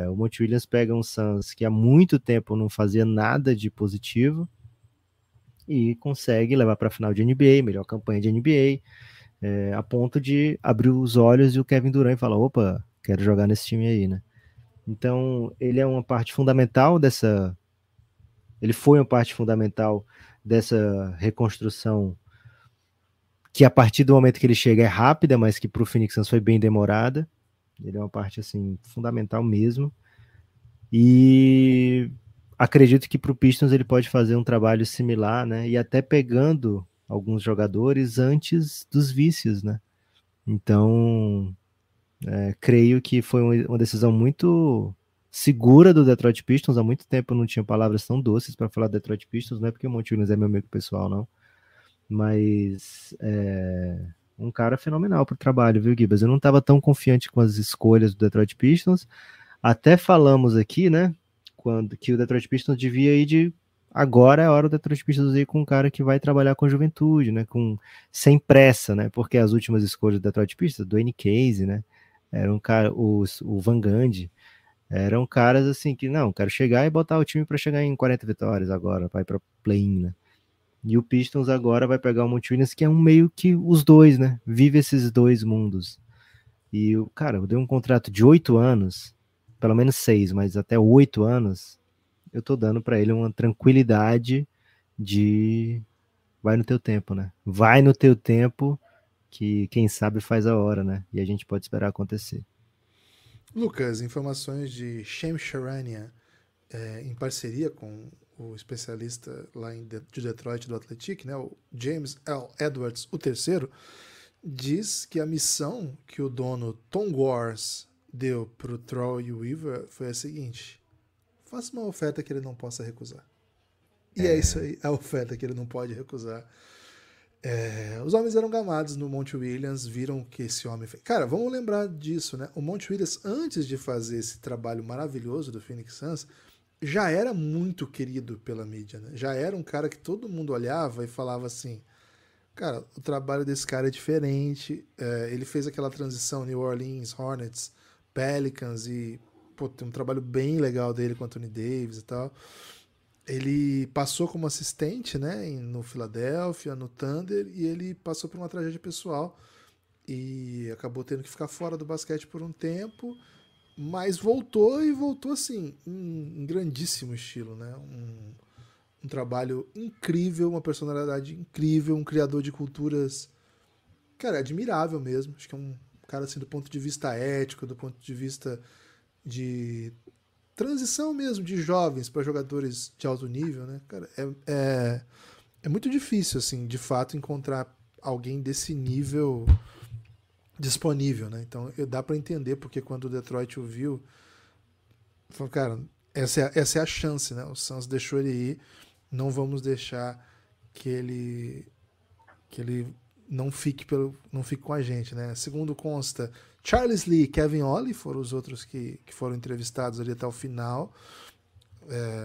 O Monty Williams pega um Suns que há muito tempo não fazia nada de positivo e consegue levar para a final de NBA, melhor campanha de NBA, a ponto de abrir os olhos e o Kevin Durant fala, opa, quero jogar nesse time aí, né? Então, ele é uma parte fundamental dessa... Ele foi uma parte fundamental dessa reconstrução que a partir do momento que ele chega é rápida, mas que para o Phoenix Suns foi bem demorada. Ele é uma parte, assim, fundamental mesmo. E acredito que para o Pistons ele pode fazer um trabalho similar, né? E até pegando alguns jogadores antes dos vícios, né? Então, creio que foi uma decisão muito segura do Detroit Pistons. Há muito tempo eu não tinha palavras tão doces para falar do Detroit Pistons, não é porque o Monty Williams é meu amigo pessoal, não. Mas um cara fenomenal para o trabalho, viu, Gibas? Eu não estava tão confiante com as escolhas do Detroit Pistons. Até falamos aqui, né, que o Detroit Pistons devia ir de... Agora é a hora do Detroit Pistons ir com um cara que vai trabalhar com juventude, né, sem pressa, né, porque as últimas escolhas do Detroit Pistons, do Dwayne Casey, né, era um cara, o Van Gundy, eram caras assim que, não, quero chegar e botar o time para chegar em 40 vitórias agora, vai para play-in, né. E o Pistons agora vai pegar o Monty Williams, que é um meio que os dois, né, vive esses dois mundos. E o cara, eu dei um contrato de 8 anos, pelo menos 6, mas até 8 anos, eu tô dando para ele uma tranquilidade de vai no teu tempo, né? Vai no teu tempo, que quem sabe faz a hora, né? E a gente pode esperar acontecer. Lucas, informações de Shem Charania, em parceria com o especialista lá de Detroit do Athletic, né, o James L. Edwards, o terceiro, diz que a missão que o dono Tom Gores deu para o Troy Weaver foi a seguinte: faça uma oferta que ele não possa recusar. E é isso aí, a oferta que ele não pode recusar. Os homens eram gamados no Monty Williams, viram que esse homem fez. Cara, vamos lembrar disso, né? O Monty Williams, antes de fazer esse trabalho maravilhoso do Phoenix Suns, já era muito querido pela mídia, né? Já era um cara que todo mundo olhava e falava assim: cara, o trabalho desse cara é diferente. Ele fez aquela transição New Orleans, Hornets, Pelicans e pô, tem um trabalho bem legal dele com Anthony Davis e tal. Ele passou como assistente, né, no Philadelphia, no Thunder, e ele passou por uma tragédia pessoal e acabou tendo que ficar fora do basquete por um tempo, mas voltou e voltou assim, em grandíssimo estilo, né? Um trabalho incrível, uma personalidade incrível, um criador de culturas, cara, admirável mesmo. Acho que é um cara assim do ponto de vista ético, do ponto de vista de transição mesmo de jovens para jogadores de alto nível, né? Cara, é muito difícil, assim, de fato, encontrar alguém desse nível disponível, né? Então dá para entender porque quando o Detroit o viu, falou, cara, essa é a chance, né? O Suns deixou ele ir, não vamos deixar que ele não fique com a gente, né? Segundo consta, Charles Lee e Kevin Ollie foram os outros que foram entrevistados ali até o final,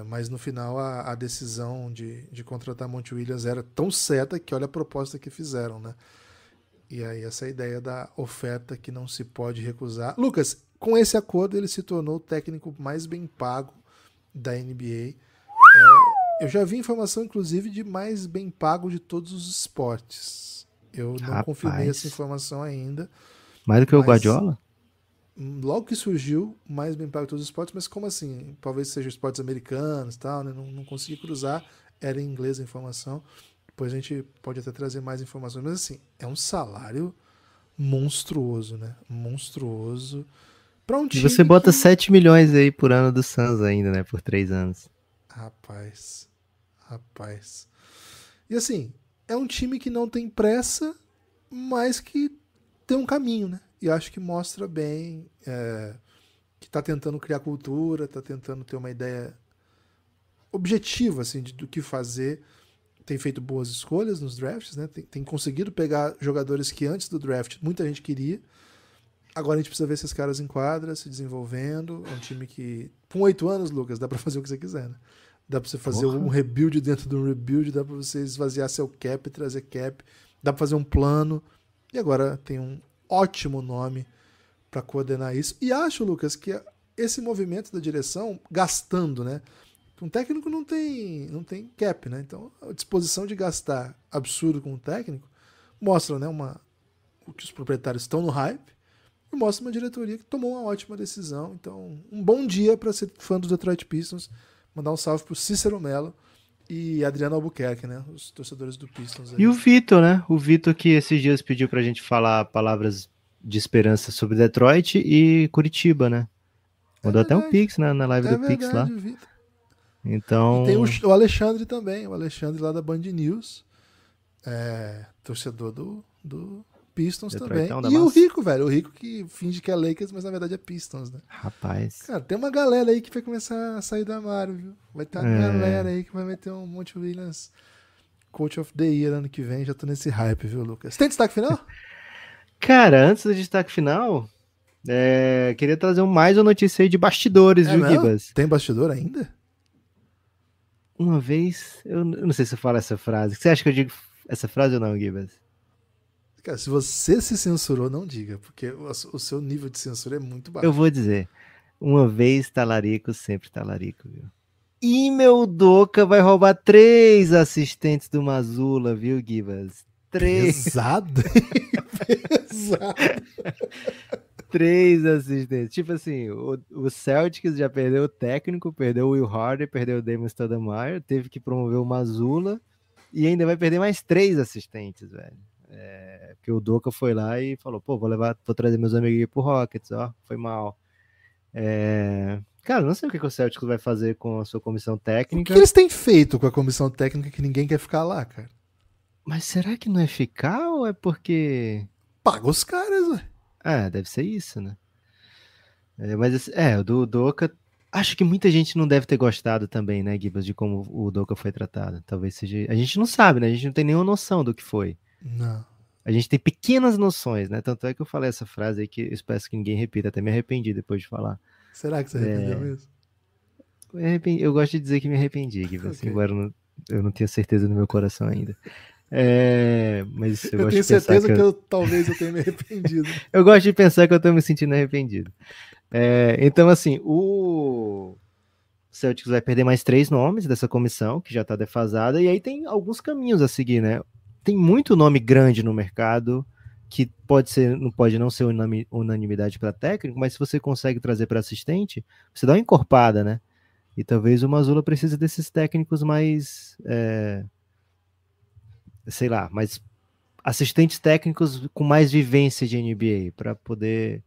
mas no final a decisão de contratar Monty Williams era tão certa que olha a proposta que fizeram, né? E aí essa ideia da oferta que não se pode recusar. Lucas, com esse acordo ele se tornou o técnico mais bem pago da NBA. Eu já vi informação, inclusive, de mais bem pago de todos os esportes. Eu não confirmei essa informação ainda. Mais do que o Guardiola? logo que surgiu, mais bem pago em todos os esportes, mas como assim? Talvez seja esportes americanos e tal, né? Não consegui cruzar, era em inglês a informação. Depois a gente pode até trazer mais informações, mas assim, é um salário monstruoso, né? Monstruoso. Pra um E você time bota que... 7 milhões aí por ano do Suns ainda, né? Por 3 anos. Rapaz, rapaz. E assim, é um time que não tem pressa, mas que tem um caminho, né? E acho que mostra bem que tá tentando criar cultura, tá tentando ter uma ideia objetiva, assim, do que fazer. Tem feito boas escolhas nos drafts, né? Tem conseguido pegar jogadores que antes do draft muita gente queria. Agora a gente precisa ver esses caras em quadra, se desenvolvendo. É um time que, com 8 anos, Lucas, dá pra fazer o que você quiser, né? Dá pra você fazer um rebuild dentro de um rebuild, dá pra você esvaziar seu cap, trazer cap, dá pra fazer um plano. E agora tem um ótimo nome pra coordenar isso. E acho, Lucas, que esse movimento da direção, gastando, né? Um técnico não tem cap, né? Então a disposição de gastar absurdo com um técnico mostra, né, que os proprietários estão no hype e mostra uma diretoria que tomou uma ótima decisão. Então, um bom dia para ser fã do Detroit Pistons. Mandar um salve pro Cícero Mello e Adriano Albuquerque, né? Os torcedores do Pistons aí. E o Vitor, né? O Vitor que esses dias pediu pra gente falar palavras de esperança sobre Detroit e Curitiba, né? Mandou até um Pix na live do Pix lá. O Vitor. Então... E tem o Alexandre também, o Alexandre lá da Band News, torcedor do Pistons também. E o Rico, velho, o Rico que finge que é Lakers, mas na verdade é Pistons, né? Rapaz. Cara, tem uma galera aí que vai começar a sair do armário, viu? Vai ter uma galera aí que vai meter um Monte Williams Coach of the Year ano que vem. Já tô nesse hype, viu, Lucas? Tem destaque final? Cara, antes do destaque final, queria trazer mais uma notícia aí de bastidores, viu, mesmo? Gibas? Tem bastidor ainda? Uma vez, eu não sei se eu falo essa frase. Você acha que eu digo essa frase ou não, Gibas? Cara, se você se censurou, não diga, porque o seu nível de censura é muito baixo. Eu vou dizer. Uma vez talarico, sempre talarico, viu? E meu Doca vai roubar 3 assistentes do Mazula, viu, Gibas? 3. Pesado? Pesado. 3 assistentes. Tipo assim, o Celtics já perdeu o técnico, perdeu o Will Hardy, perdeu o Damon Stoudemire, teve que promover o Mazula e ainda vai perder mais 3 assistentes, velho. Porque o Doca foi lá e falou, pô, vou trazer meus amigos aqui pro Rockets, ó, foi mal. Cara, não sei o que o Celtics vai fazer com a sua comissão técnica. O que eles têm feito com a comissão técnica que ninguém quer ficar lá, cara? Mas será que não é ficar ou é porque... Paga os caras, velho. Deve ser isso, né? Mas o do Doca, acho que muita gente não deve ter gostado também, né, Gibas, de como o Doca foi tratado. Talvez seja... A gente não sabe, né? A gente não tem nenhuma noção do que foi. Não. A gente tem pequenas noções, né? Tanto é que eu falei essa frase aí que eu espero que ninguém repita. Até me arrependi depois de falar. Será que você arrependeu mesmo? Eu gosto de dizer que me arrependi, Gibas, Okay. embora eu não tenha certeza no meu coração ainda. Mas eu tenho certeza que talvez eu tenha me arrependido. Eu gosto de pensar que eu tô me sentindo arrependido. Então, assim, o Celtics vai perder mais 3 nomes dessa comissão, que já tá defasada, e aí tem alguns caminhos a seguir, né? Tem muito nome grande no mercado, que pode não ser unanimidade para técnico, mas se você consegue trazer para assistente, você dá uma encorpada, né? E talvez o Mazzulla precise desses técnicos mais... sei lá, mais assistentes técnicos com mais vivência de NBA para poder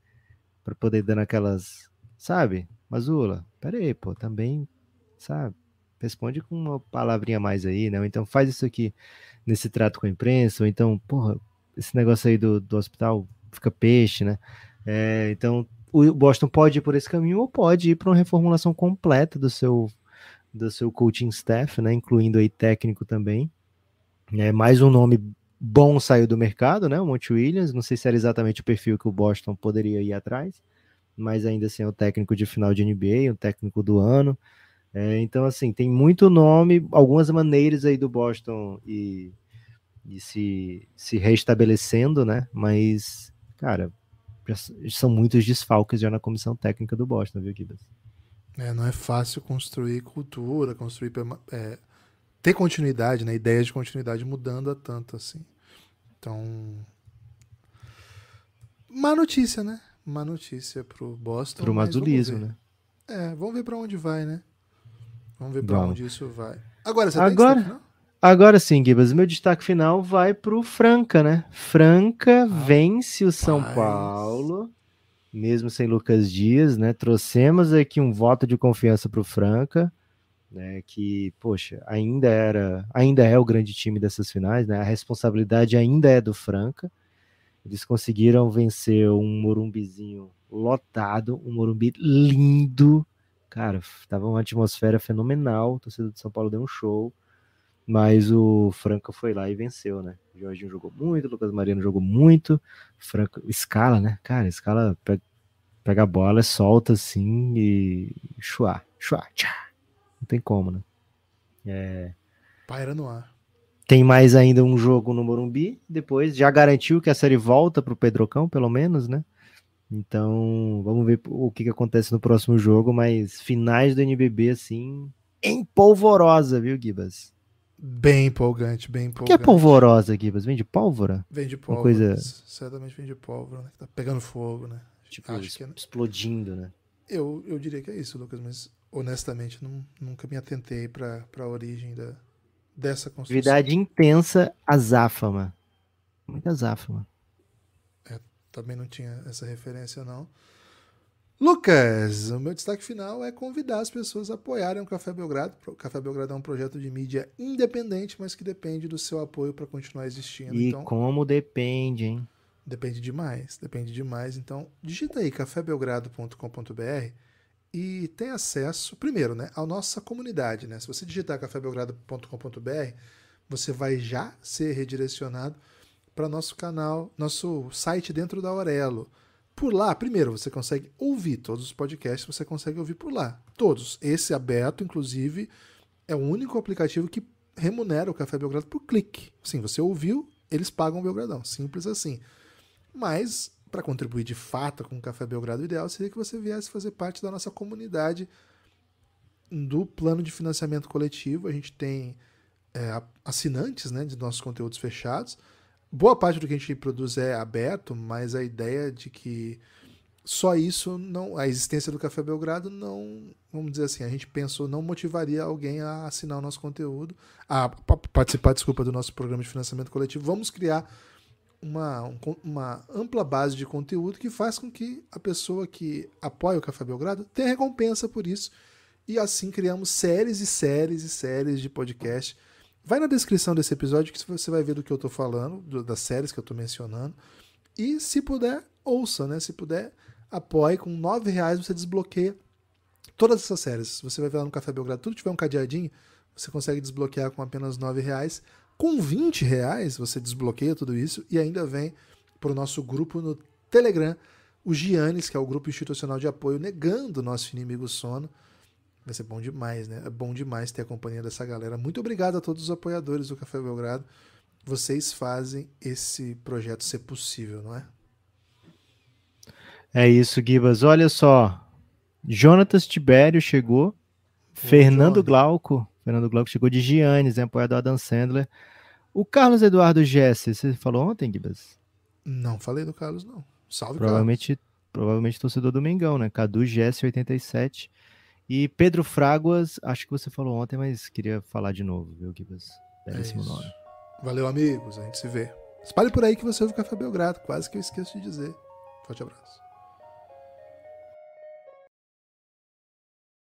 dar naquelas, sabe? Mazzulla, peraí, pô, também, sabe? Responde com uma palavrinha a mais aí, né? Ou então faz isso aqui nesse trato com a imprensa, ou então, porra, esse negócio aí do hospital fica peixe, né? Então, o Boston pode ir por esse caminho ou pode ir para uma reformulação completa do seu coaching staff, né? Incluindo aí técnico também. Mais um nome bom saiu do mercado, né? O Monte Williams. Não sei se era exatamente o perfil que o Boston poderia ir atrás, mas ainda assim é o técnico de final de NBA, o técnico do ano. Então, assim, tem muito nome, algumas maneiras aí do Boston e se reestabelecendo, né? Mas, cara, já são muitos desfalques já na comissão técnica do Boston, viu, Gibas? Não é fácil construir cultura, ter continuidade, né? Ideias de continuidade mudando a tanto, assim. Então, má notícia, né? má notícia pro Boston. Pro mas vamos mazulismo, ver. né? Vamos ver pra onde vai, né? Vamos ver pra Vamos. onde isso vai. Agora, você tem destaque final? Agora sim, Gibas, meu destaque final vai pro Franca, né? Franca vence o São Paulo, mesmo sem Lucas Dias, né? Trouxemos aqui um voto de confiança pro Franca, né? Que, poxa, ainda é o grande time dessas finais, né? A responsabilidade ainda é do Franca. Eles conseguiram vencer um Morumbizinho lotado, um Morumbi lindo. Cara, tava uma atmosfera fenomenal. O torcedor de São Paulo deu um show. Mas o Franca foi lá e venceu, né? O Jorginho jogou muito, o Lucas Mariano jogou muito. Franca, escala, né? Cara, escala pega a bola, solta assim e chuá, tchá. Não tem como, né? Paira no ar. Tem mais ainda um jogo no Morumbi, depois já garantiu que a série volta pro Pedrocão, pelo menos, né? Então, vamos ver o que acontece no próximo jogo, mas finais do NBB, assim, empolvorosa, viu, Gibas? Bem empolgante, bem empolgante. O que é polvorosa, Gibas? Vem de pólvora? Vem de pólvora. Uma coisa... Certamente vem de pólvora, né? Que tá pegando fogo, né? Tipo, acho que explodindo, né? Eu diria que é isso, Lucas, mas honestamente nunca me atentei para a origem dessa construção. Atividade intensa, azáfama. Muita azáfama. Também não tinha essa referência, não. Lucas, o meu destaque final é convidar as pessoas a apoiarem o Café Belgrado. O Café Belgrado é um projeto de mídia independente, mas que depende do seu apoio para continuar existindo. E então, como depende, hein? Depende demais. Então, digita aí cafébelgrado.com.br e tem acesso, primeiro, né, à nossa comunidade, né? Se você digitar cafébelgrado.com.br, você vai já ser redirecionado para nosso canal, nosso site dentro da Aurelo. Por lá, primeiro, você consegue ouvir todos os podcasts, você consegue ouvir por lá. Todos. Esse aberto, inclusive, é o único aplicativo que remunera o Café Belgrado por clique. Sim, você ouviu, eles pagam o Belgradão. Simples assim. Mas, para contribuir de fato com o Café Belgrado, o ideal seria que você viesse fazer parte da nossa comunidade do plano de financiamento coletivo. A gente tem assinantes, né, de nossos conteúdos fechados. Boa parte do que a gente produz é aberto, mas a ideia de que só isso, não, a existência do Café Belgrado não, vamos dizer assim, a gente pensou, não motivaria alguém a assinar o nosso conteúdo, a participar, do nosso programa de financiamento coletivo. Vamos criar uma ampla base de conteúdo que faz com que a pessoa que apoia o Café Belgrado tenha recompensa por isso. E assim criamos séries e séries e séries de podcast. Vai na descrição desse episódio que você vai ver do que eu estou falando, das séries que eu estou mencionando. E se puder, ouça, né? Se puder, apoie. Com R$9 você desbloqueia todas essas séries. Você vai ver lá no Café Belgrado, tudo que tiver um cadeadinho, você consegue desbloquear com apenas R$9. Com R$20 você desbloqueia tudo isso e ainda vem para o nosso grupo no Telegram, o Giannis, que é o grupo institucional de apoio, negando o nosso inimigo sono. Vai ser bom demais, né? É bom demais ter a companhia dessa galera. Muito obrigado a todos os apoiadores do Café Belgrado. Vocês fazem esse projeto ser possível, não é? É isso, Gibas. Olha só. Jonatas Tibério chegou. Fernando Glauco chegou de Giannis, né, apoiador Adam Sandler. O Carlos Eduardo Jesse, você falou ontem, Gibas? Não falei do Carlos, não. Salve, provavelmente torcedor do Mengão, né? Cadu Jesse 87. E Pedro Fraguas, acho que você falou ontem, mas queria falar de novo, viu, Gibas? Belíssimo nome. Valeu, amigos. A gente se vê. Espalhe por aí que você ouve o Café Belgrado. Quase que eu esqueço de dizer. Forte abraço.